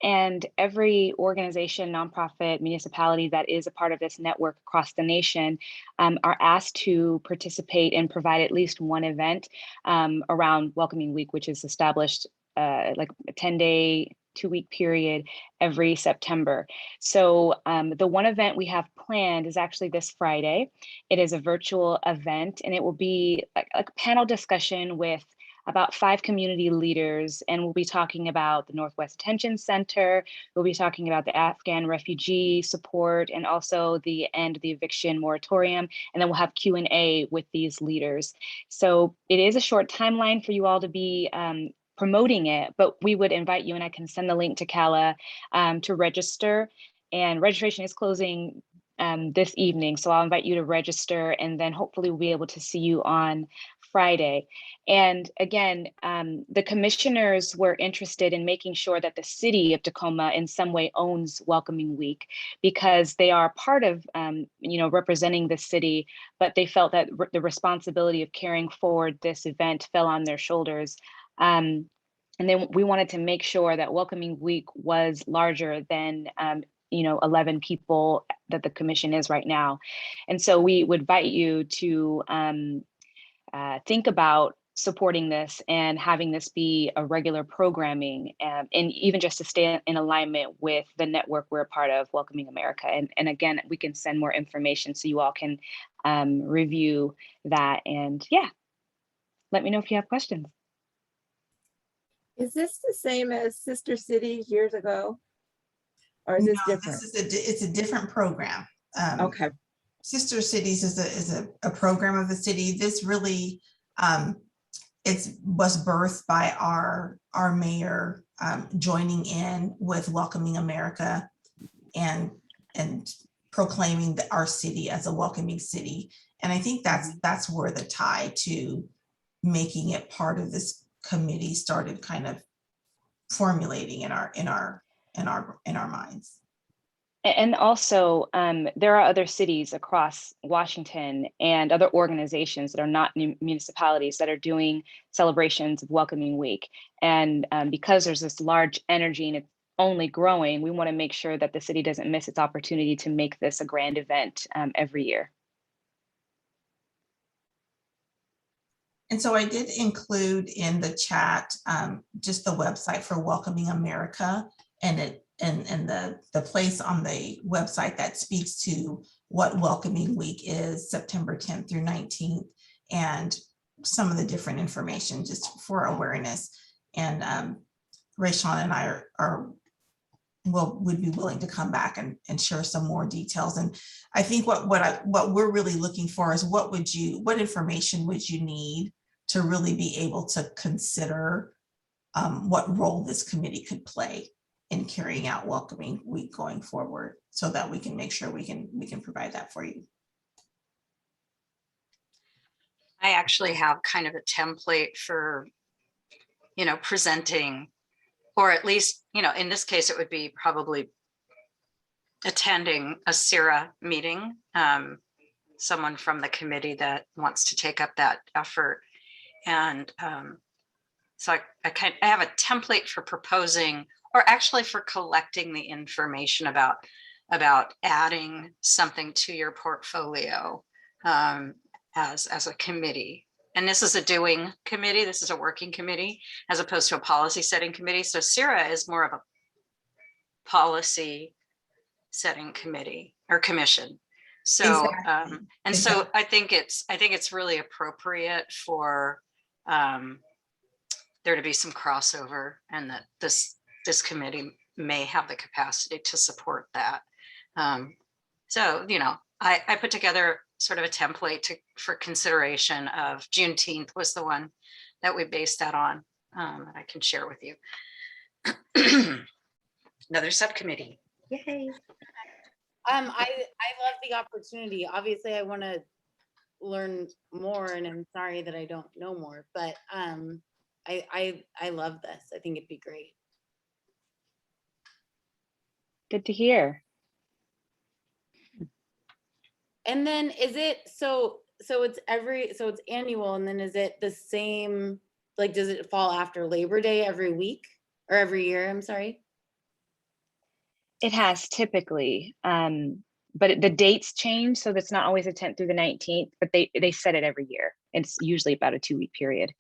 And every organization, nonprofit, municipality that is a part of this network across the nation are asked to participate and provide at least one event around Welcoming Week, which is established like a 10-day, 2-week period every September. So the one event we have planned is actually this Friday. It is a virtual event, and it will be like a panel discussion with about 5 community leaders, and we'll be talking about the Northwest Detention Center. We'll be talking about the Afghan refugee support and also the end of the eviction moratorium. And then we'll have Q&A with these leaders. So it is a short timeline for you all to be promoting it, but we would invite you, and I can send the link to Kala to register. And registration is closing this evening. So I'll invite you to register, and then hopefully we'll be able to see you on Friday. And again, the commissioners were interested in making sure that the city of Tacoma in some way owns Welcoming Week, because they are part of, representing the city, but they felt that the responsibility of carrying forward this event fell on their shoulders. And then we wanted to make sure that Welcoming Week was larger than 11 people that the commission is right now. And so we would invite you to think about supporting this and having this be a regular programming, and even just to stay in alignment with the network we're a part of, Welcoming America. And again, we can send more information so you all can review that. And yeah, let me know if you have questions. Is this the same as Sister Cities years ago? Or is this No, different? It's a different program. Okay. Sister Cities is a program of the city. This really was birthed by our mayor joining in with Welcoming America and proclaiming our city as a welcoming city. And I think that's where the tie to making it part of this committee started kind of formulating in our minds. And also, there are other cities across Washington and other organizations that are not municipalities that are doing celebrations of Welcoming Week. And because there's this large energy and it's only growing, we want to make sure that the city doesn't miss its opportunity to make this a grand event every year. And so I did include in the chat just the website for Welcoming America, and the place on the website that speaks to what Welcoming Week is, September 10th through 19th, and some of the different information just for awareness. And Rayshana and I would be willing to come back and share some more details. And I think what we're really looking for is what information would you need to really be able to consider what role this committee could play in carrying out Welcoming Week going forward, so that we can make sure we can provide that for you. I actually have kind of a template for, presenting, or at least, in this case, it would be probably attending a CERA meeting, someone from the committee that wants to take up that effort. And so I have a template for proposing, or actually for collecting the information about adding something to your portfolio as a committee. And this is a doing committee. This is a working committee as opposed to a policy setting committee. So CERA is more of a policy setting committee or commission. So, Exactly. and so I think it's really appropriate for there to be some crossover, and that this committee may have the capacity to support that. So, I put together sort of a template for consideration of Juneteenth was the one that we based that on, that I can share with you. Another subcommittee. Yay. I love the opportunity. Obviously, I want to learn more, and I'm sorry that I don't know more, but I love this. I think it'd be great. Good to hear. And then is it so it's annual, and then is it the same, like, does it fall after Labor Day every week or every year? I'm sorry. It has typically, but the dates change, so that's not always the 10th through the 19th, but they set it every year. It's usually about a 2-week period.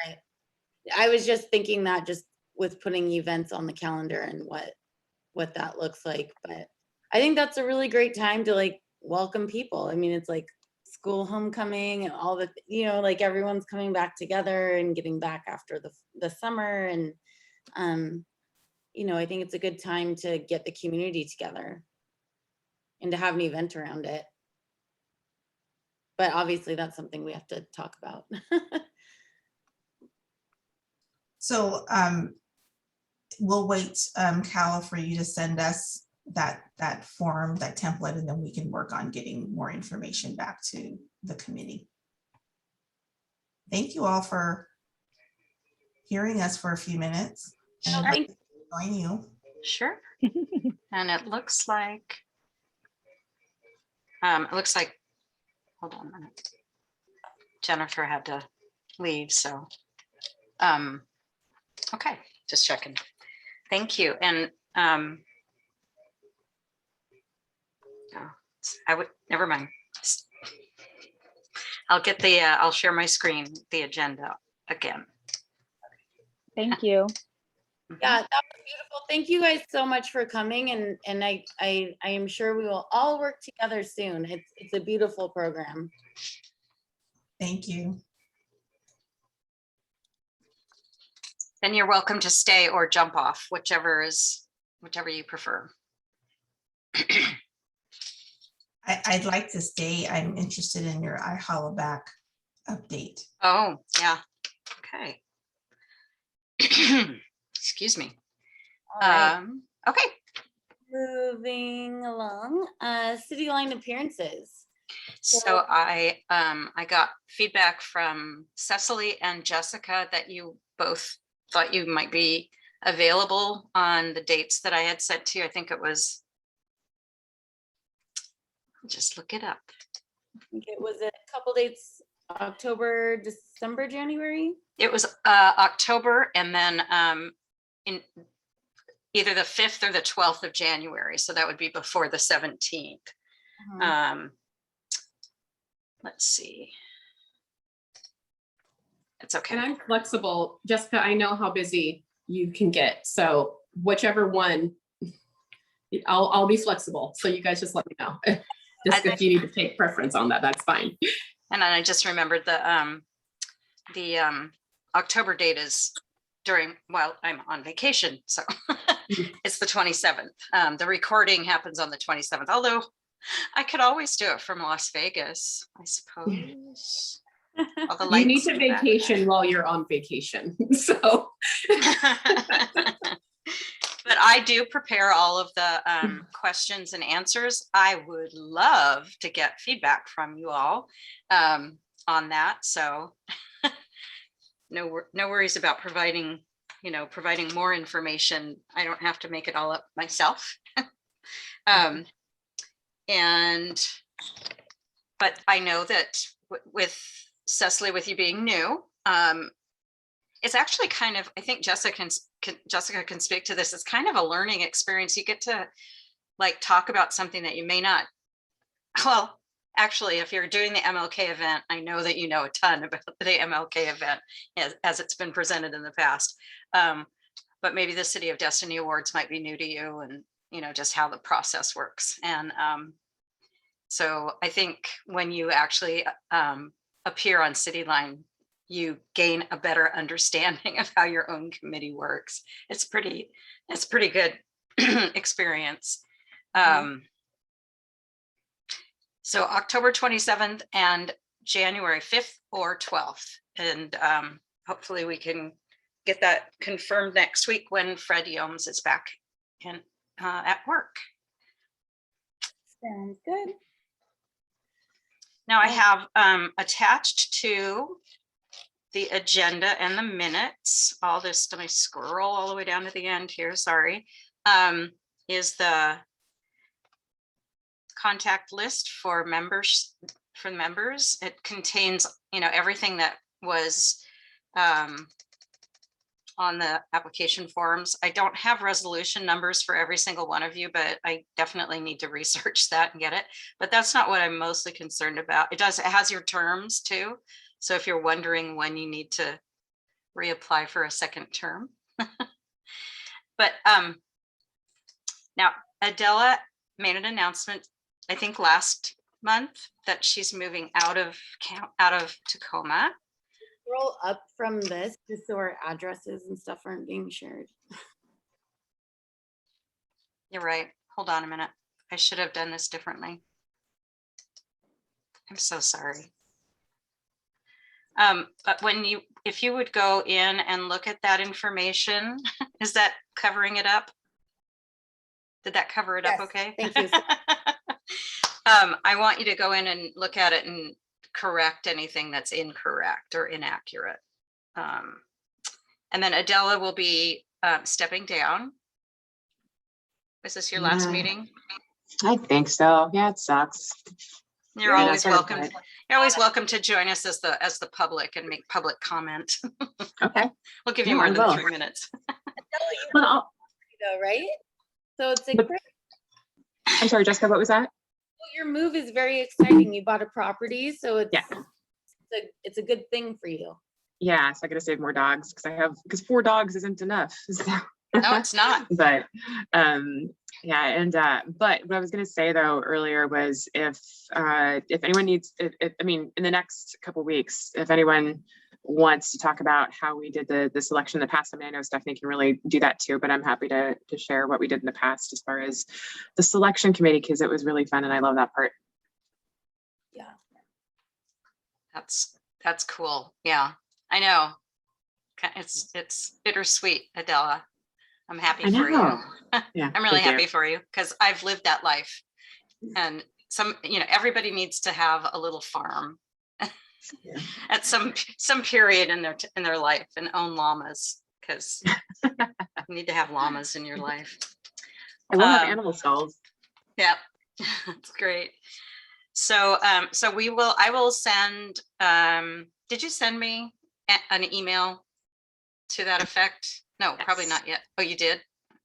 Right. I was just thinking that, just with putting events on the calendar and what that looks like, but I think that's a really great time to, like, welcome people. I mean, it's like school homecoming and all the, like, everyone's coming back together and getting back after the summer, and I think it's a good time to get the community together and to have an event around it. But obviously that's something we have to talk about. So we'll wait, Cal, for you to send us that form, that template, and then we can work on getting more information back to the committee. Thank you all for hearing us for a few minutes. And No, thank join you. Sure. And it looks like, hold on a minute. Jennifer had to leave, so, okay, just checking. Thank you. And never mind. I'll share my screen, the agenda again. Thank you. Yeah, that was beautiful. Thank you guys so much for coming, and I am sure we will all work together soon. It's a beautiful program. Thank you. And you're welcome to stay or jump off, whichever you prefer. I'd like to stay. I'm interested in your iHollaback update. Oh, yeah. Okay. Excuse me. All right. Okay. Moving along, city line appearances. So I got feedback from Cecily and Jessica that you both thought you might be available on the dates that I had sent to you. I think it was, I'll just look it up. I think it was a couple dates, October, December, January. It was October, and then in either the 5th or the 12th of January. So that would be before the 17th. Let's see. It's okay. And I'm flexible. Jessica, I know how busy you can get. So whichever one, I'll be flexible. So you guys just let me know. Just if you need to take preference on that, that's fine. And then I just remembered the October date is while I'm on vacation. So it's the 27th. The recording happens on the 27th, although I could always do it from Las Vegas, I suppose. All the You lights need to vacation while you're on vacation. So but I do prepare all of the questions and answers. I would love to get feedback from you all on that. So no worries about providing more information. I don't have to make it all up myself. But I know that with Cecily, with you being new, it's actually kind of, I think Jessica can speak to this. It's kind of a learning experience. You get to like talk about something that you may not, well, actually, if you're doing the MLK event, I know that you know a ton about the MLK event as it's been presented in the past. But maybe the City of Destiny Awards might be new to you, just how the process works. And so I think when you actually appear on CityLine, you gain a better understanding of how your own committee works. It's pretty good experience. So October 27th and January 5th or 12th. And hopefully we can get that confirmed next week when Fred Yomes is back in at work. Sounds good. Now I have attached to the agenda and the minutes, all this, let me scroll all the way down to the end here, sorry, is the contact list for members. It contains, everything that was on the application forms. I don't have resolution numbers for every single one of you, but I definitely need to research that and get it. But that's not what I'm mostly concerned about. It has your terms too. So if you're wondering when you need to reapply for a second term. But now Adela made an announcement, I think last month, that she's moving out of Tacoma. Scroll up from this just so our addresses and stuff aren't being shared. You're right. Hold on a minute. I should have done this differently. I'm so sorry. But if you would go in and look at that information, is that covering it up? Did that cover it up okay? Thank you. I want you to go in and look at it and correct anything that's incorrect or inaccurate. And then Adela will be stepping down. Is this your last meeting? I think so. Yeah, it sucks. You're Yeah, always that's welcome. right. You're always welcome to join us as the public and make public comment. Okay. We'll give you Yeah, more I than will. 3 minutes. Well, Though, right? So it's But- I'm sorry, Jessica, what was that? your move is very exciting. You bought a property, so it's Yeah. it's a good thing for you. Yeah, so I gotta save more dogs because 4 dogs isn't enough. So. No, it's not. But yeah, and but what I was gonna say though earlier was if anyone needs, I mean, in the next couple of weeks, if anyone wants to talk about how we did the selection in the past, I mean, I know Stephanie can really do that too, but I'm happy to share what we did in the past as far as the selection committee, because it was really fun and I love that part. Yeah. That's cool. Yeah, I know. It's bittersweet, Adela. I'm happy I for you. know. Yeah, I'm really thank you. happy for you because I've lived that life. And everybody needs to have a little farm Yeah. at some period in their life and own llamas, because you need to have llamas in your life. I will have animal stalls. Yeah, that's great. So I will send, did you send me an email to that effect? No, probably Yes. not yet. Oh, you did?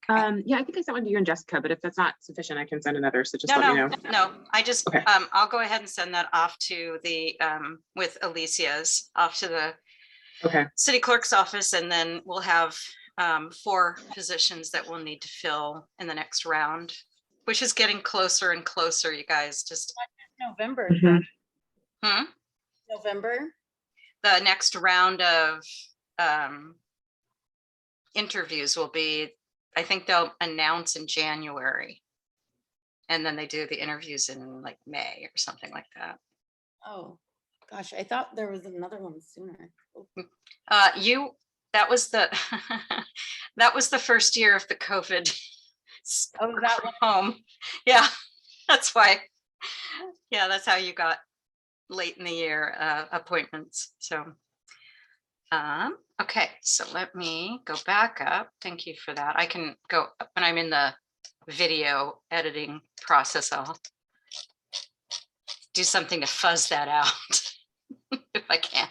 Yeah, I think I sent one to you and Jessica, but if that's not sufficient, I can send another. So just let me know. No, I just, Okay. I'll go ahead and send that off to the, with Alicia's, off to the Okay. city clerk's office, and then we'll have 4 positions that we'll need to fill in the next round, which is getting closer and closer, you guys. Just November. Mhm. November. the next round of interviews will be, I think they'll announce in January. And then they do the interviews in like May or something like that. Oh, gosh, I thought there was another one sooner. That was the that was the first year of the COVID. Oh, that one. Home. Yeah, that's why. Yeah, that's how you got late in the year appointments. So okay, so let me go back up. Thank you for that. I can go when I'm in the video editing process. I'll do something to fuzz that out if I can.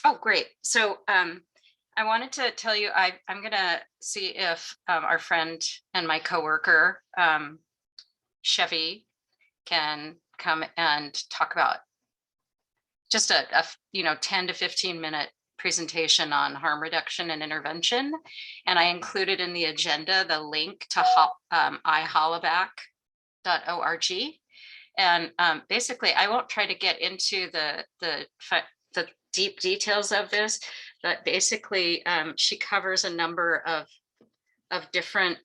Oh, great. So I wanted to tell you, I'm gonna see if our friend and my coworker, Chevy, can come and talk about just a 10 to 15 minute presentation on harm reduction and intervention. And I included in the agenda the link to ihollaback.org. And basically, I won't try to get into the deep details of this, but basically, she covers a number of different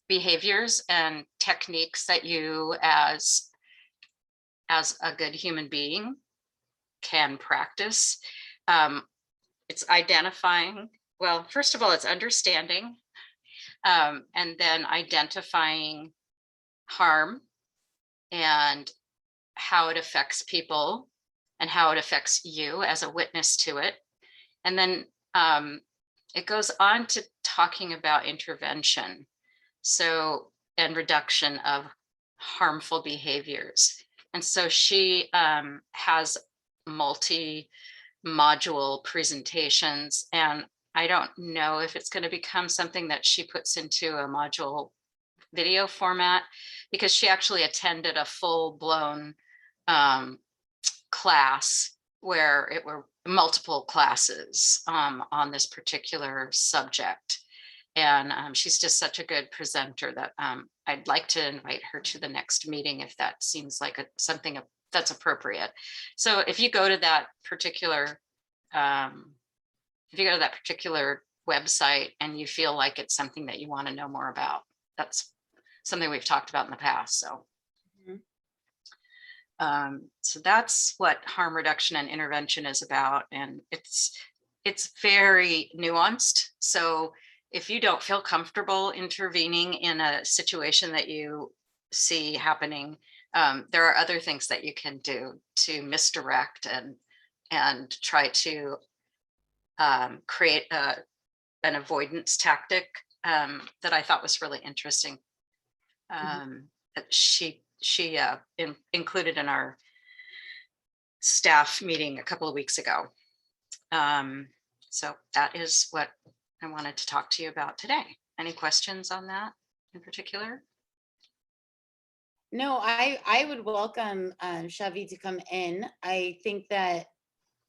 behaviors and techniques that you as a good human being can practice. It's identifying, well, first of all, it's understanding, and then identifying harm and how it affects people and how it affects you as a witness to it. And then it goes on to talking about intervention, so, and reduction of harmful behaviors. And so she has multi-module presentations, and I don't know if it's going to become something that she puts into a module video format, because she actually attended a full-blown class where it were multiple classes on this particular subject. And she's just such a good presenter that I'd like to invite her to the next meeting if that seems like something that's appropriate. So if you go to that particular website and you feel like it's something that you want to know more about, that's something we've talked about in the past. So so that's what harm reduction and intervention is about, and it's very nuanced. So if you don't feel comfortable intervening in a situation that you see happening, there are other things that you can do to misdirect and try to create an avoidance tactic that I thought was really interesting. That she included in our staff meeting a couple of weeks ago. So that is what I wanted to talk to you about today. Any questions on that in particular? No, I would welcome Shavi to come in. I think that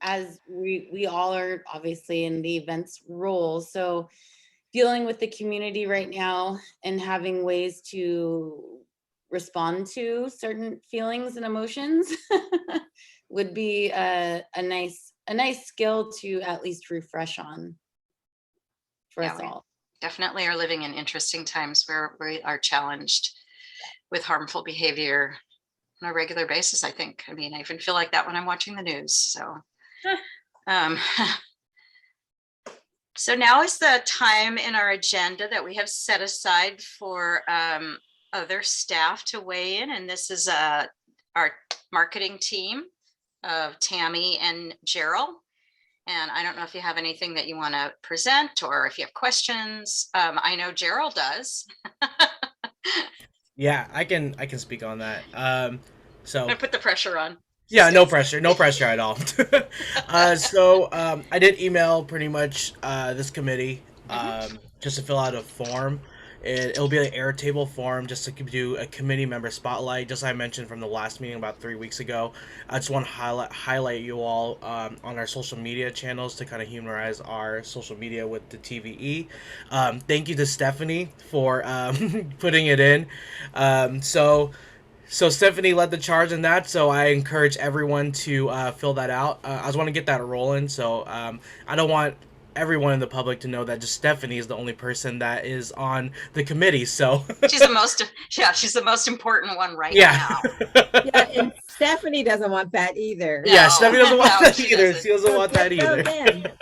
as we all are obviously in the events role, so dealing with the community right now and having ways to respond to certain feelings and emotions would be a nice skill to at least refresh on for us all. Definitely are living in interesting times where we are challenged with harmful behavior on a regular basis, I think. I mean, I even feel like that when I'm watching the news. So so now is the time in our agenda that we have set aside for other staff to weigh in. And this is our marketing team of Tammy and Gerald. And I don't know if you have anything that you want to present or if you have questions. I know Gerald does. Yeah, I can speak on that. So I put the pressure on. Yeah, no pressure at all. So I did email pretty much this committee just to fill out a form. It'll be an Airtable form just to do a committee member spotlight, just like I mentioned from the last meeting about 3 weeks ago. I just want to highlight you all on our social media channels to kind of humanize our social media with the TVE. Thank you to Stephanie for putting it in. So Stephanie led the charge in that, so I encourage everyone to fill that out. I just want to get that rolling, so I don't want everyone in the public to know that just Stephanie is the only person that is on the committee. So she's the most important one right now. Yeah, and Stephanie doesn't want that either. Yeah, Stephanie doesn't want that either. Doesn't. She doesn't want that either. And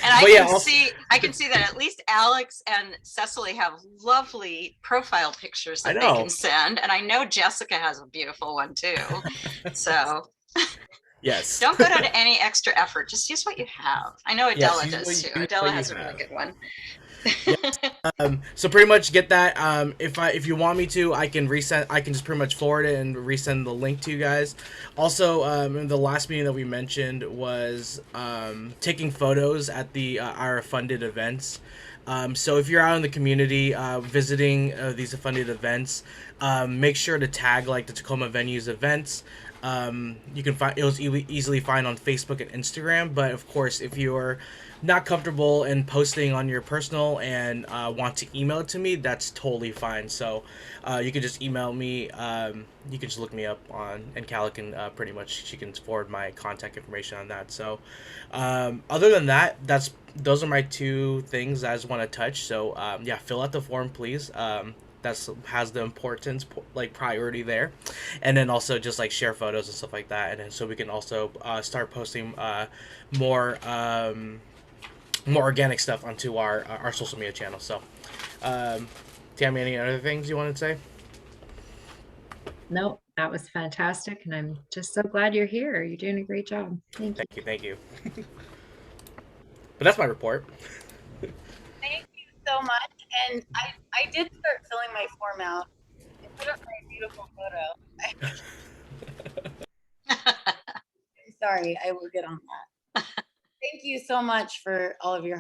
I can see that at least Alex and Cecily have lovely profile pictures that they can send, and I know Jessica has a beautiful one too. So yes, don't go to any extra effort. Just use what you have. I know Adela does too. Adela has a really good one. Yes. So pretty much get that. If you want me to, I can resend. I can just pretty much forward it and resend the link to you guys. Also, in the last meeting that we mentioned was taking photos at our funded events. So if you're out in the community visiting these funded events, make sure to tag like the Tacoma Venues events. You can find it was easily find on Facebook and Instagram. But of course, if you're not comfortable in posting on your personal and want to email it to me, that's totally fine. So you can just email me. You can just look me up on, and Calla can pretty much, she can forward my contact information on that. So other than that, those are my two things I just want to touch. So yeah, fill out the form, please. That's has the importance, like, priority there, and then also just like share photos and stuff like that, and then so we can also start posting more more organic stuff onto our social media channel. So Tammy, any other things you want to say? No, that was fantastic. And I'm just so glad you're here. You're doing a great job. Thank you. Thank you. But that's my report. Thank you so much. And I did start filling my form out. I put up my beautiful photo. Sorry, I will get on that. Thank you so much for all of your.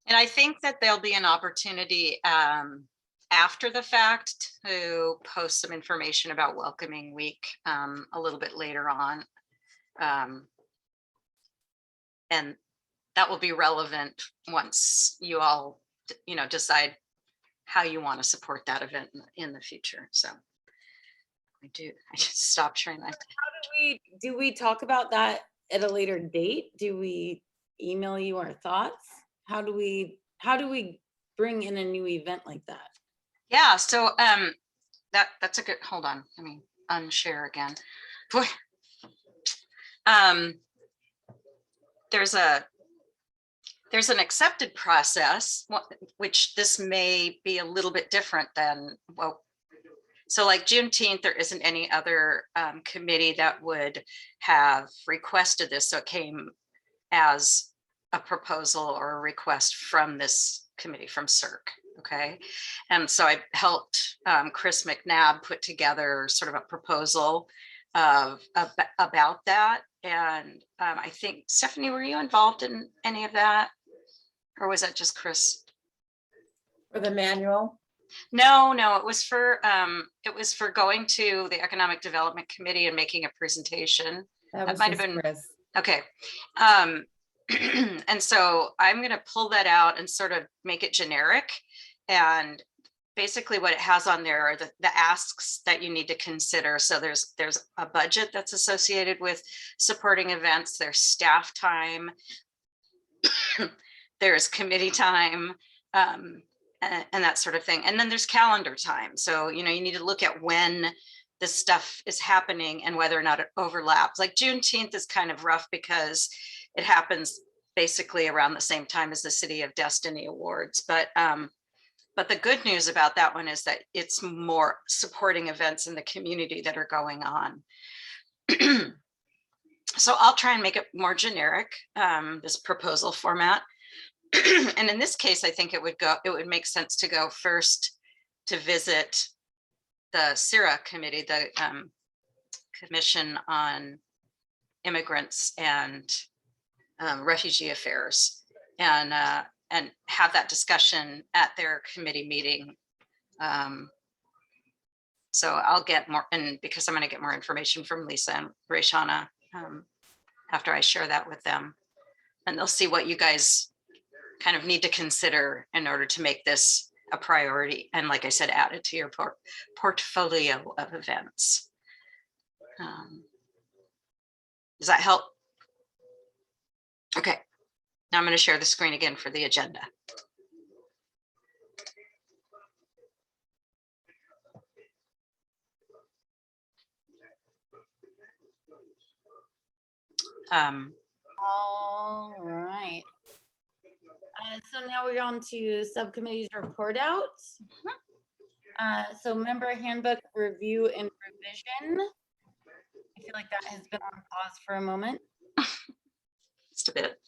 And I think that there'll be an opportunity after the fact to post some information about Welcoming Week a little bit later on. And that will be relevant once you all, decide how you want to support that event in the future. So I just stopped sharing that. Do we talk about that at a later date? Do we email you our thoughts? How do we bring in a new event like that? Yeah, so that's a good, hold on, let me unshare again. Boy. There's an accepted process, which this may be a little bit different than, well, so like Juneteenth, there isn't any other committee that would have requested this. So it came as a proposal or a request from this committee, from CERC. Okay. And so I helped Chris McNabb put together sort of a proposal about that. And I think, Stephanie, were you involved in any of that? Or was that just Chris? For the manual? No, it was for going to the Economic Development Committee and making a presentation. That might have been Chris. Okay. And so I'm going to pull that out and sort of make it generic. And basically what it has on there are the asks that you need to consider. So there's a budget that's associated with supporting events, there's staff time, there's committee time, and that sort of thing. And then there's calendar time. So, you need to look at when this stuff is happening and whether or not it overlaps. Like Juneteenth is kind of rough because it happens basically around the same time as the City of Destiny Awards. But the good news about that one is that it's more supporting events in the community that are going on. So I'll try and make it more generic, this proposal format. And in this case, I think it would make sense to go first to visit the CERC committee, the Commission on Immigrants and Refugee Affairs, and have that discussion at their committee meeting. So I'll get more, and because I'm going to get more information from Lisa and Rayshana after I share that with them, and they'll see what you guys kind of need to consider in order to make this a priority. And like I said, add it to your portfolio of events. Does that help? Okay, now I'm going to share the screen again for the agenda. All right. So now we're on to subcommittees report outs. So member handbook review and revision. I feel like that has been on pause for a moment. Just a bit.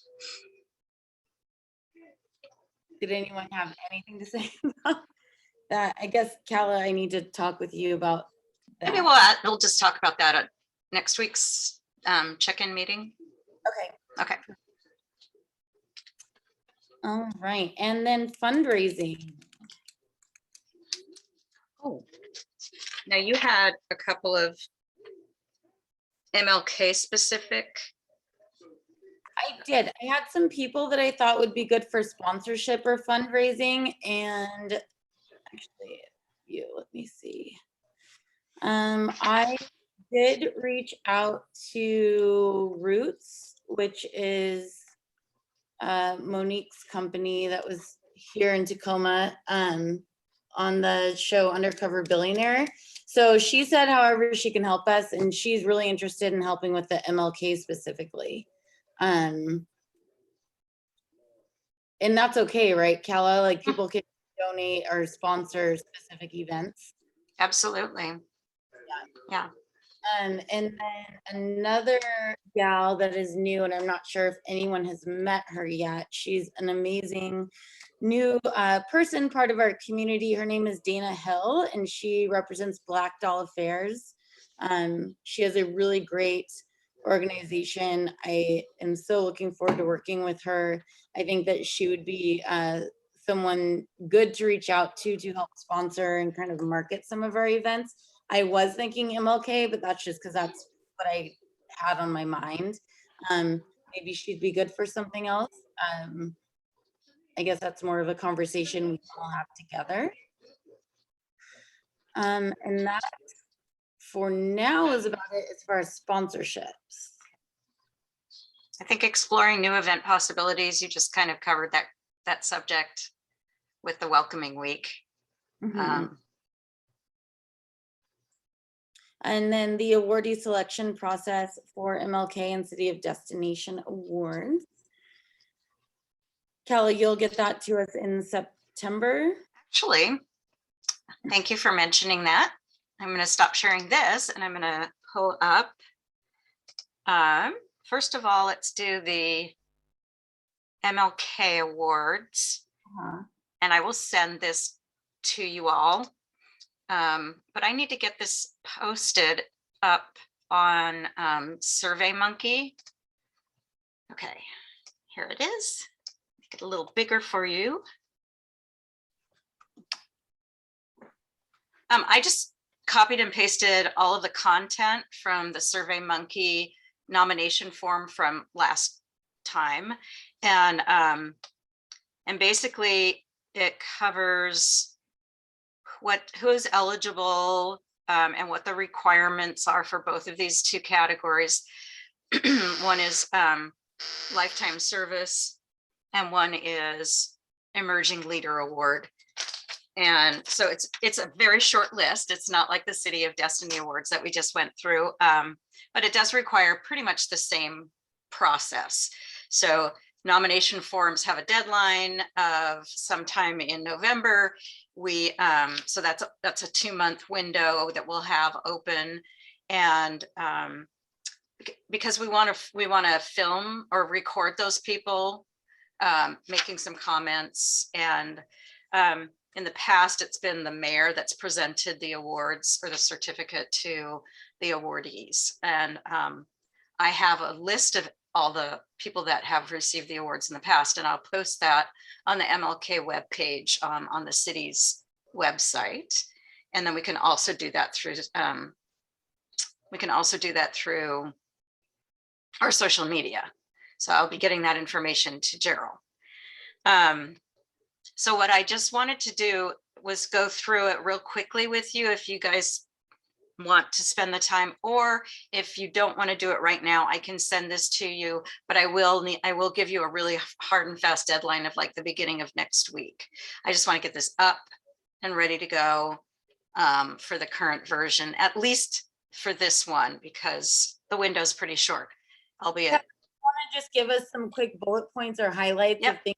Did anyone have anything to say about that? I guess, Calla, I need to talk with you about that. Maybe we'll just talk about that at next week's check-in meeting. Okay. All right, and then fundraising. Oh, now you had a couple of MLK specific? I did. I had some people that I thought would be good for sponsorship or fundraising, and actually, let me see. I did reach out to Roots, which is Monique's company that was here in Tacoma on the show Undercover Billionaire. So she said however she can help us, and she's really interested in helping with the MLK specifically. And that's okay, right, Kala? Like people can donate or sponsor specific events. Absolutely. Yeah. And then another gal that is new, and I'm not sure if anyone has met her yet. She's an amazing new person, part of our community. Her name is Dana Hill, and she represents Black Doll Affairs. She has a really great organization. I am so looking forward to working with her. I think that she would be someone good to reach out to help sponsor and kind of market some of our events. I was thinking MLK, but that's just because that's what I had on my mind. Maybe she'd be good for something else. I guess that's more of a conversation we can all have together. And that for now is about it as far as sponsorships. I think exploring new event possibilities, you just kind of covered that subject with the welcoming week. And then the awardee selection process for MLK and City of Destination Awards. Kelly, you'll get that to us in September. Actually, thank you for mentioning that. I'm going to stop sharing this and I'm going to pull up. First of all, let's do the MLK Awards. And I will send this to you all. But I need to get this posted up on SurveyMonkey. Okay, here it is. Make it a little bigger for you. I just copied and pasted all of the content from the SurveyMonkey nomination form from last time. And basically it covers who's eligible and what the requirements are for both of these two categories. One is lifetime service and one is emerging leader award. And so it's a very short list. It's not like the City of Destiny Awards that we just went through, but it does require pretty much the same process. So nomination forms have a deadline of sometime in November. So that's a 2-month window that we'll have open, and because we want to film or record those people making some comments. And in the past, it's been the mayor that's presented the awards or the certificate to the awardees. And I have a list of all the people that have received the awards in the past, and I'll post that on the MLK webpage on the city's website. And then we can also do that through our social media. So I'll be getting that information to Gerald. So what I just wanted to do was go through it real quickly with you if you guys want to spend the time, or if you don't want to do it right now, I can send this to you, but I will give you a really hard and fast deadline of like the beginning of next week. I just want to get this up and ready to go for the current version, at least for this one, because the window is pretty short, albeit. Want to just give us some quick bullet points or highlights of things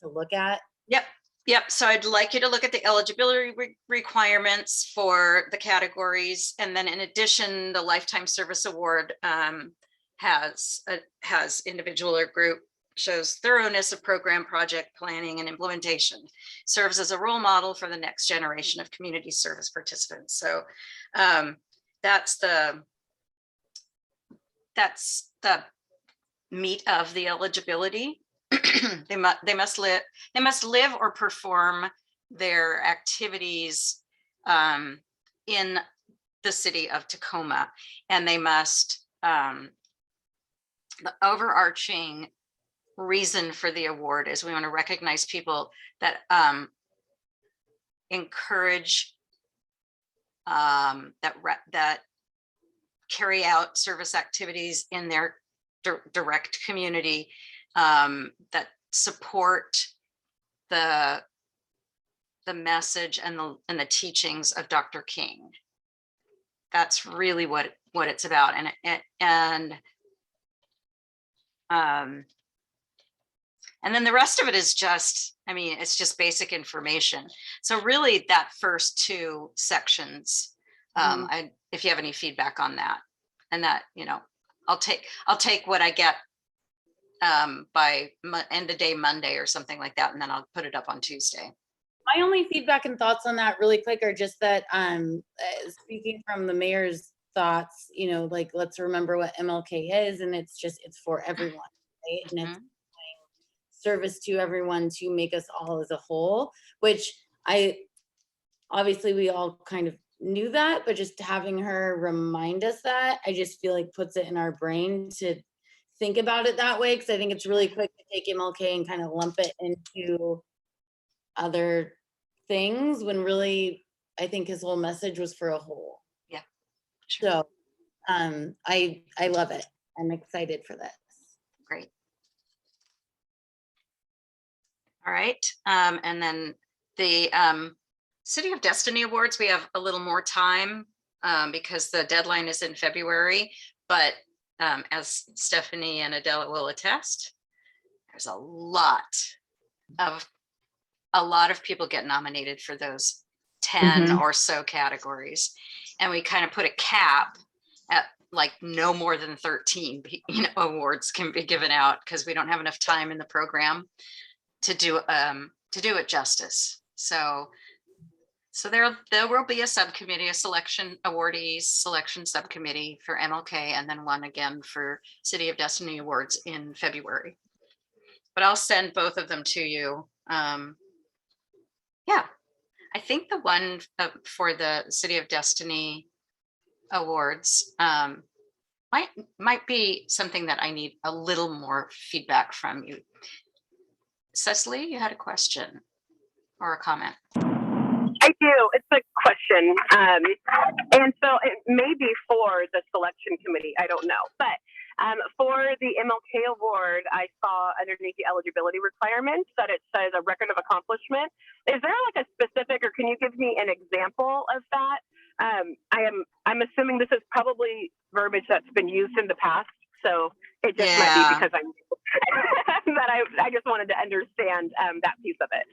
to look at? Yep. So I'd like you to look at the eligibility requirements for the categories. And then in addition, the Lifetime Service Award has individual or group, shows thoroughness of program, project planning and implementation, serves as a role model for the next generation of community service participants. So that's the meat of the eligibility. They must live or perform their activities in the city of Tacoma, and they must the overarching reason for the award is we want to recognize people that encourage that carry out service activities in their direct community, that support the message and the teachings of Dr. King. That's really what it's about. And then the rest of it is just, I mean, it's just basic information. So really that first two sections, if you have any feedback on that, and that, you know, I'll take what I get by end of day Monday or something like that, and then I'll put it up on Tuesday. My only feedback and thoughts on that really quick are just that speaking from the mayor's thoughts, you know, like, let's remember what MLK is, and it's for everyone, right? And it's service to everyone to make us all as a whole, which obviously we all kind of knew that, but just having her remind us that, I just feel like puts it in our brain to think about it that way, because I think it's really quick to take MLK and kind of lump it into other things when really I think his whole message was for a whole. Yeah. Sure. So I love it. I'm excited for this. Great. All right. And then the City of Destiny Awards, we have a little more time because the deadline is in February, but as Stephanie and Adela will attest, there's a lot of people get nominated for those 10 or so categories. And we kind of put a cap at like no more than 13 awards can be given out because we don't have enough time in the program to do it justice. So there will be a subcommittee, a selection awardees selection subcommittee for MLK, and then one again for City of Destiny Awards in February. But I'll send both of them to you. Yeah, I think the one for the City of Destiny Awards might be something that I need a little more feedback from you. Cecily, you had a question or a comment? I do. It's a question. And so it may be for the selection committee. I don't know. But for the MLK Award, I saw underneath the eligibility requirements that it says a record of accomplishment. Is there like a specific, or can you give me an example of that? I'm assuming this is probably verbiage that's been used in the past. So it just might be because I'm that I just wanted to understand that piece of it.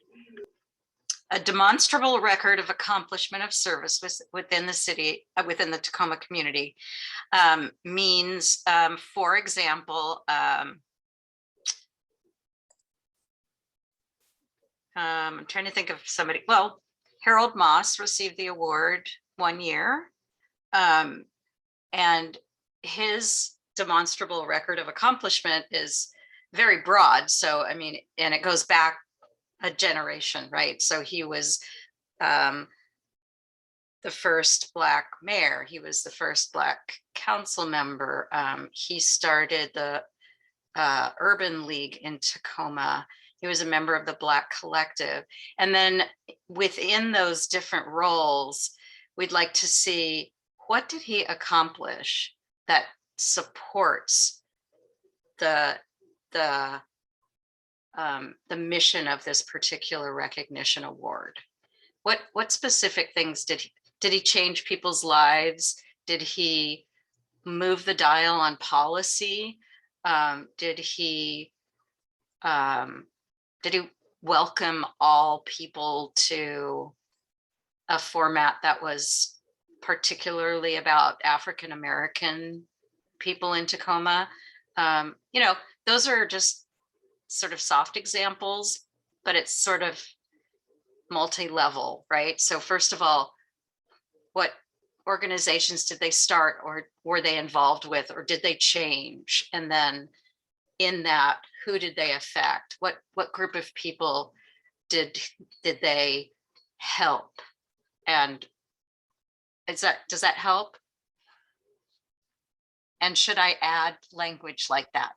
A demonstrable record of accomplishment of service within the city, within the Tacoma community, means, for example, I'm trying to think of somebody. Well, Harold Moss received the award one year, and his demonstrable record of accomplishment is very broad. So, I mean, and it goes back a generation, right? So he was the first Black mayor. He was the first Black council member. He started the Urban League in Tacoma. He was a member of the Black Collective. And then within those different roles, we'd like to see, what did he accomplish that supports the mission of this particular recognition award? What specific things did he change people's lives? Did he move the dial on policy? Did he welcome all people to a format that was particularly about African American people in Tacoma? You know, those are just sort of soft examples, but it's sort of multi-level, right? So first of all, what organizations did they start, or were they involved with, or did they change? And then in that, who did they affect? What group of people did they help? And does that help? And should I add language like that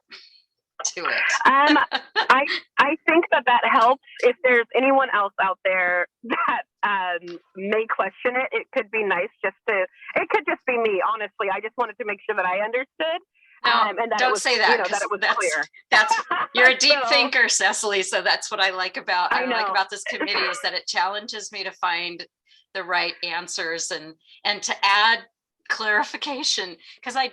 to it? I think that helps. If there's anyone else out there that may question it, it could be nice it could just be me, honestly. I just wanted to make sure that I understood. No, And that don't it was, say that, that it was that's clear. you're a deep So- thinker, Cecily. So that's what I like about I like know. about this committee is that it challenges me to find the right answers and to add clarification, because I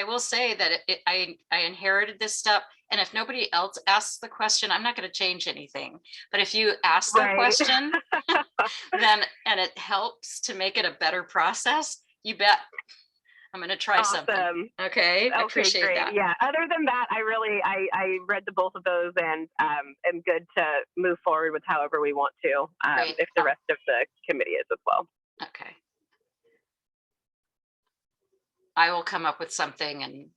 will say that I inherited this stuff, and if nobody else asks the question, I'm not going to change anything. But if you ask the Right. question, then and it helps to make it a better process, you bet I'm going to try something. Awesome. Okay, I appreciate great. that. Yeah. Other than that, I read the both of those and am good to move forward with however we want to, Great. if the rest of the committee is as well. Okay. I will come up with something and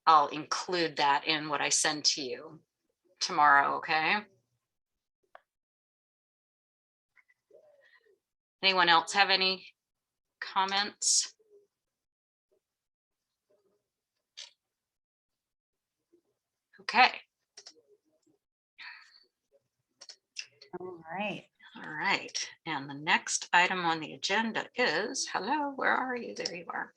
I'll include that in what I send to you tomorrow, okay? Anyone else have any comments? Okay. All right. All right. And the next item on the agenda is, hello, where are you? There you are.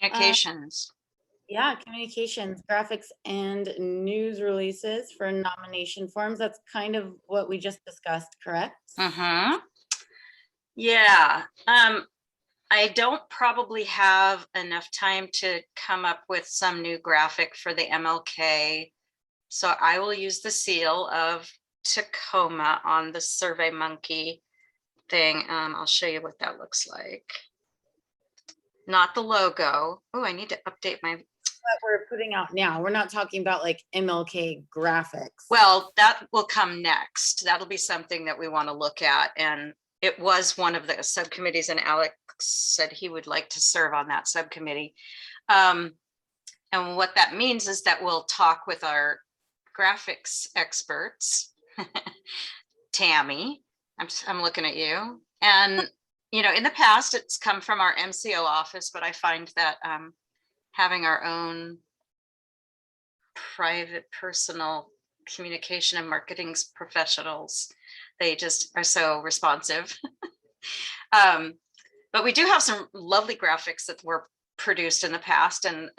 Communications. Yeah, communications, graphics, and news releases for nomination forms. That's kind of what we just discussed, correct? Mm-hmm. Yeah. I don't probably have enough time to come up with some new graphic for the MLK. So I will use the seal of Tacoma on the Survey Monkey thing. I'll show you what that looks like. Not the logo. Oh, I need to update my. What we're putting out now, we're not talking about like MLK graphics. Well, that will come next. That'll be something that we want to look at. And it was one of the subcommittees, and Alex said he would like to serve on that subcommittee. And what that means is that we'll talk with our graphics experts, Tammy, I'm looking at you. And, in the past, it's come from our MCO office, but I find that having our own private, personal communication and marketing professionals, they just are so responsive. But we do have some lovely graphics that were produced in the past. And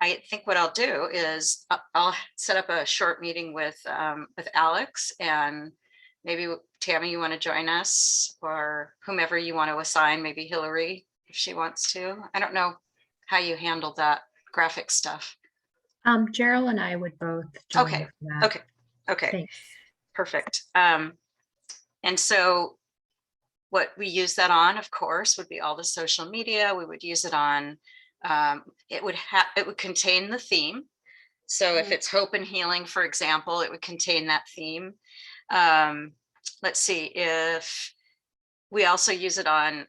I think what I'll do is I'll set up a short meeting with Alex, and maybe Tammy, you want to join us, or whomever you want to assign, maybe Hillary, if she wants to. I don't know how you handle that graphic stuff. Gerald and I would both join Okay. for that. Okay. Thanks. Perfect. And so what we use that on, of course, would be all the social media. We would use it on, it would contain the theme. So if it's hope and healing, for example, it would contain that theme. Let's see, if we also use it on,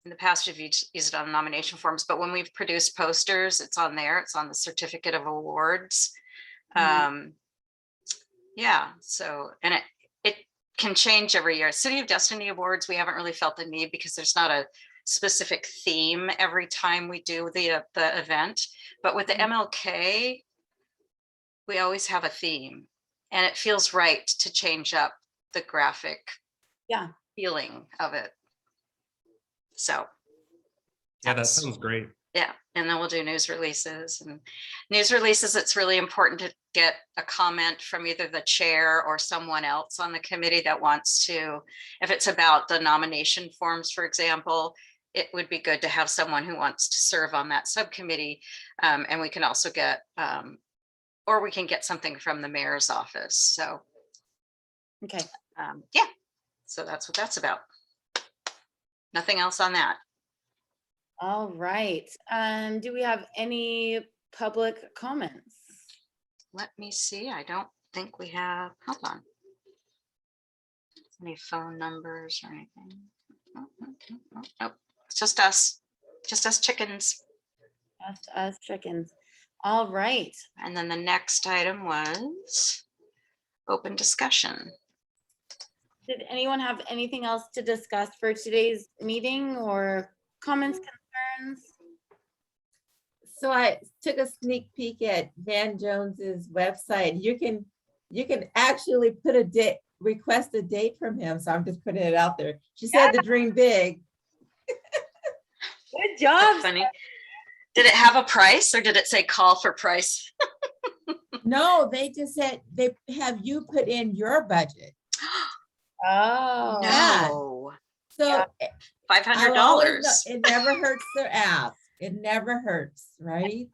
in the past, we've used it on nomination forms, but when we've produced posters, it's on there. It's on the certificate of awards. Yeah, so, and it can change every year. City of Destiny Awards, we haven't really felt the need because there's not a specific theme every time we do the event. But with the MLK, we always have a theme, and it feels right to change up the graphic feeling of it. So. Yeah, that sounds great. Yeah, and then we'll do news releases. And news releases, it's really important to get a comment from either the chair or someone else on the committee that wants to, if it's about the nomination forms, for example, it would be good to have someone who wants to serve on that subcommittee. And we can also get, or we can get something from the mayor's office. So, okay. Yeah, so that's what that's about. Nothing else on that. All right. Do we have any public comments? Let me see. I don't think we have. Hold on. Any phone numbers or anything? Oh, it's just us. Just us chickens. Just us chickens. All right. And then the next item was open discussion. Did anyone have anything else to discuss for today's meeting or comments, concerns? So I took a sneak peek at Van Jones's website. You can actually put a date, request a date from him. So I'm just putting it out there. She said to dream big. Good job. Funny. Did it have a price or did it say call for price? No, they just said they have you put in your budget. Oh. No. So $500. it never hurts to ask. It never hurts, right?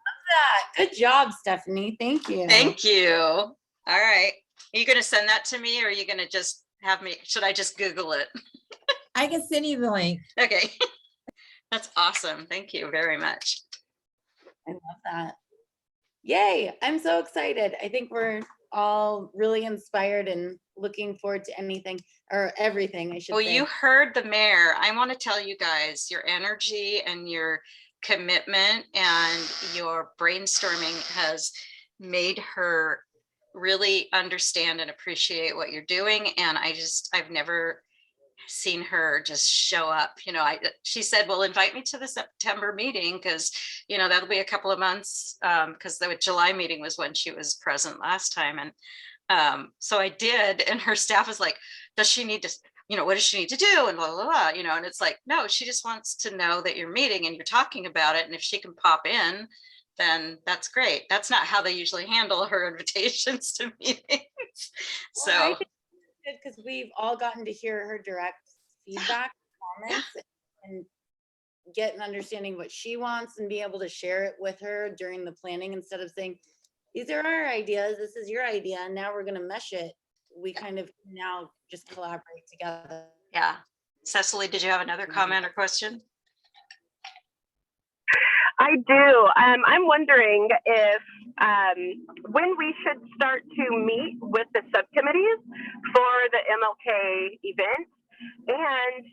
Good job, Stephanie. Thank you. Thank you. All right. Are you going to send that to me or are you going to just have me, should I just Google it? I can send you the link. Okay. That's awesome. Thank you very much. I love that. Yay. I'm so excited. I think we're all really inspired and looking forward to anything or everything, I should Well, say. you heard the mayor. I want to tell you guys your energy and your commitment and your brainstorming has made her really understand and appreciate what you're doing. And I've never seen her just show up. She said, well, invite me to the September meeting because, that'll be a couple of months because the July meeting was when she was present last time. And so I did. And her staff was like, does she need to, what does she need to do? And blah, blah, blah, and it's like, no, she just wants to know that you're meeting and you're talking about it. And if she can pop in, then that's great. That's not how they usually handle her invitations to meetings. So because we've all gotten to hear her direct feedback, comments, and get an understanding what she wants and be able to share it with her during the planning instead of saying, these are our ideas, this is your idea, and now we're going to mesh it. We kind of now just collaborate together. yeah. Cecily, did you have another comment or question? I do. I'm wondering if when we should start to meet with the subcommittees for the MLK event, and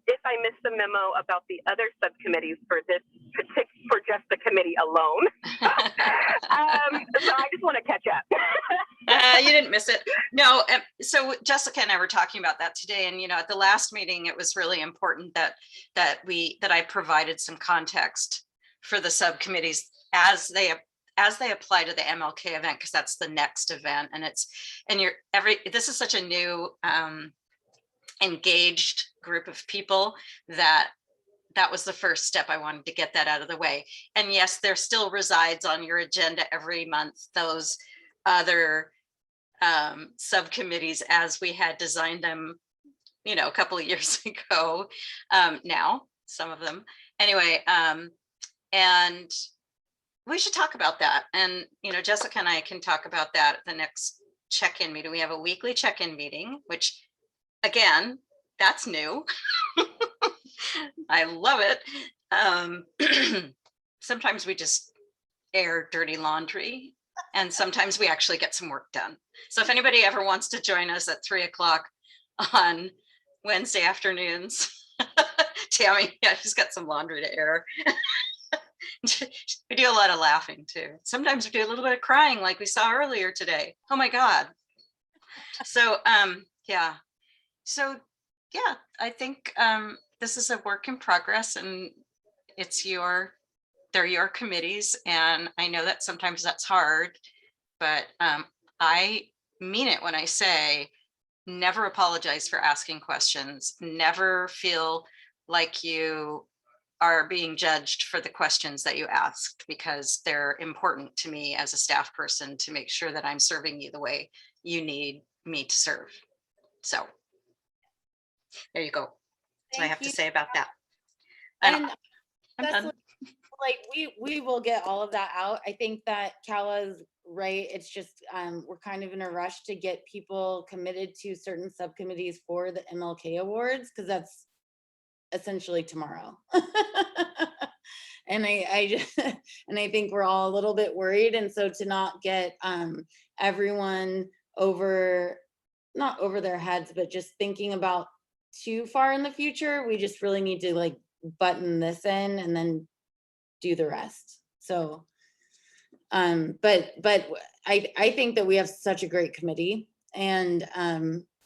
if I missed the memo about the other subcommittees for just the committee alone. So I just want to catch up. You didn't miss it. No. So Jessica and I were talking about that today. And, at the last meeting, it was really important that I provided some context for the subcommittees as they apply to the MLK event, because that's the next event. And this is such a new engaged group of people that was the first step. I wanted to get that out of the way. And yes, there still resides on your agenda every month those other subcommittees as we had designed them, a couple of years ago. Now, some of them anyway. And we should talk about that. And, Jessica and I can talk about that at the next check-in meeting. We have a weekly check-in meeting, which again, that's new. I love it. Sometimes we just air dirty laundry and sometimes we actually get some work done. So if anybody ever wants to join us at 3:00 on Wednesday afternoons, Tammy, yeah, she's got some laundry to air. We do a lot of laughing too. Sometimes we do a little bit of crying like we saw earlier today. Oh my God. So, yeah. So, yeah, I think this is a work in progress and they're your committees. And I know that sometimes that's hard, but I mean it when I say never apologize for asking questions, never feel like you are being judged for the questions that you asked, because they're important to me as a staff person to make sure that I'm serving you the way you need me to serve. So there you go. That's what I have to say about that. And I'm done. like we will get all of that out. I think that Kala's right. It's just we're kind of in a rush to get people committed to certain subcommittees for the MLK Awards, because that's essentially tomorrow. And I think we're all a little bit worried. And so to not get everyone not over their heads, but just thinking about too far in the future, we just really need to like button this in and then do the rest. So but I think that we have such a great committee, And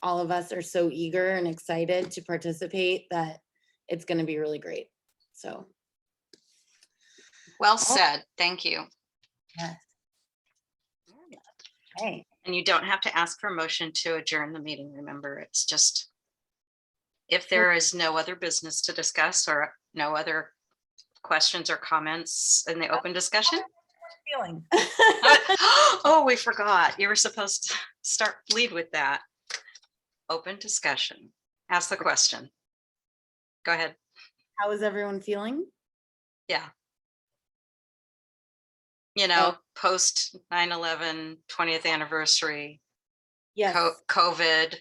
all of us are so eager and excited to participate that it's going to be really great. So. Well said. Thank you. Yes. Hey. And you don't have to ask for a motion to adjourn the meeting. Remember, it's just if there is no other business to discuss or no other questions or comments in the open discussion. Feeling. Oh, we forgot. You were supposed to lead with that. Open discussion. Ask the question. Go ahead. How is everyone feeling? Yeah. You know, post 9/11, 20th anniversary, Yes. COVID.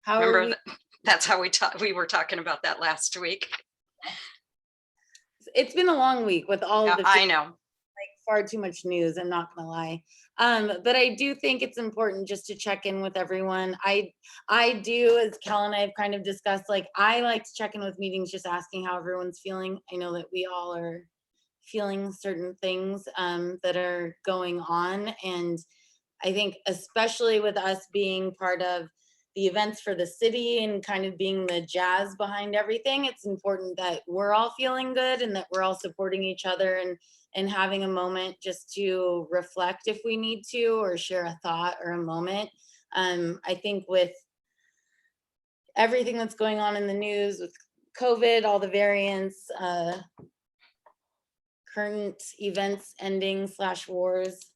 How Remember, that's how we were talking about that last week. It's been a long week with all Yeah, of the I know. like far too much news, I'm not gonna lie. But I do think it's important just to check in with everyone. I do, as Cal and I have kind of discussed, like I like to check in with meetings, just asking how everyone's feeling. I know that we all are feeling certain things that are going on. And I think especially with us being part of the events for the city and kind of being the jazz behind everything, it's important that we're all feeling good and that we're all supporting each other and having a moment just to reflect if we need to, or share a thought or a moment. I think with everything that's going on in the news with COVID, all the variants, current events ending / wars,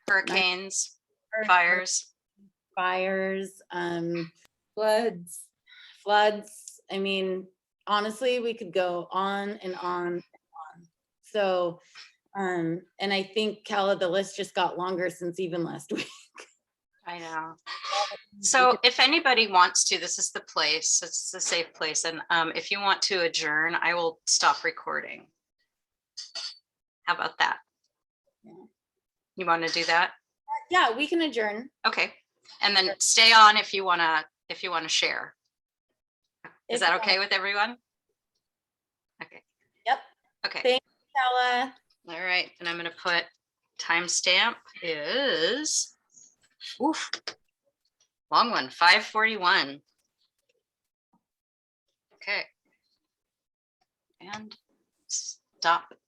Hurricanes, fires, floods. I mean, honestly, we could go on and on and on. So, and I think Kala, the list just got longer since even last week. I know. So if anybody wants to, this is the place, it's a safe place. And if you want to adjourn, I will stop recording. How about that? You want to do that? Yeah, we can adjourn. Okay. And then stay on if you want to share. Is that okay with everyone? Okay. Yep. Okay. Thanks, Kala. All right. And I'm going to put timestamp is, oof, long one, 5:41. Okay. And stop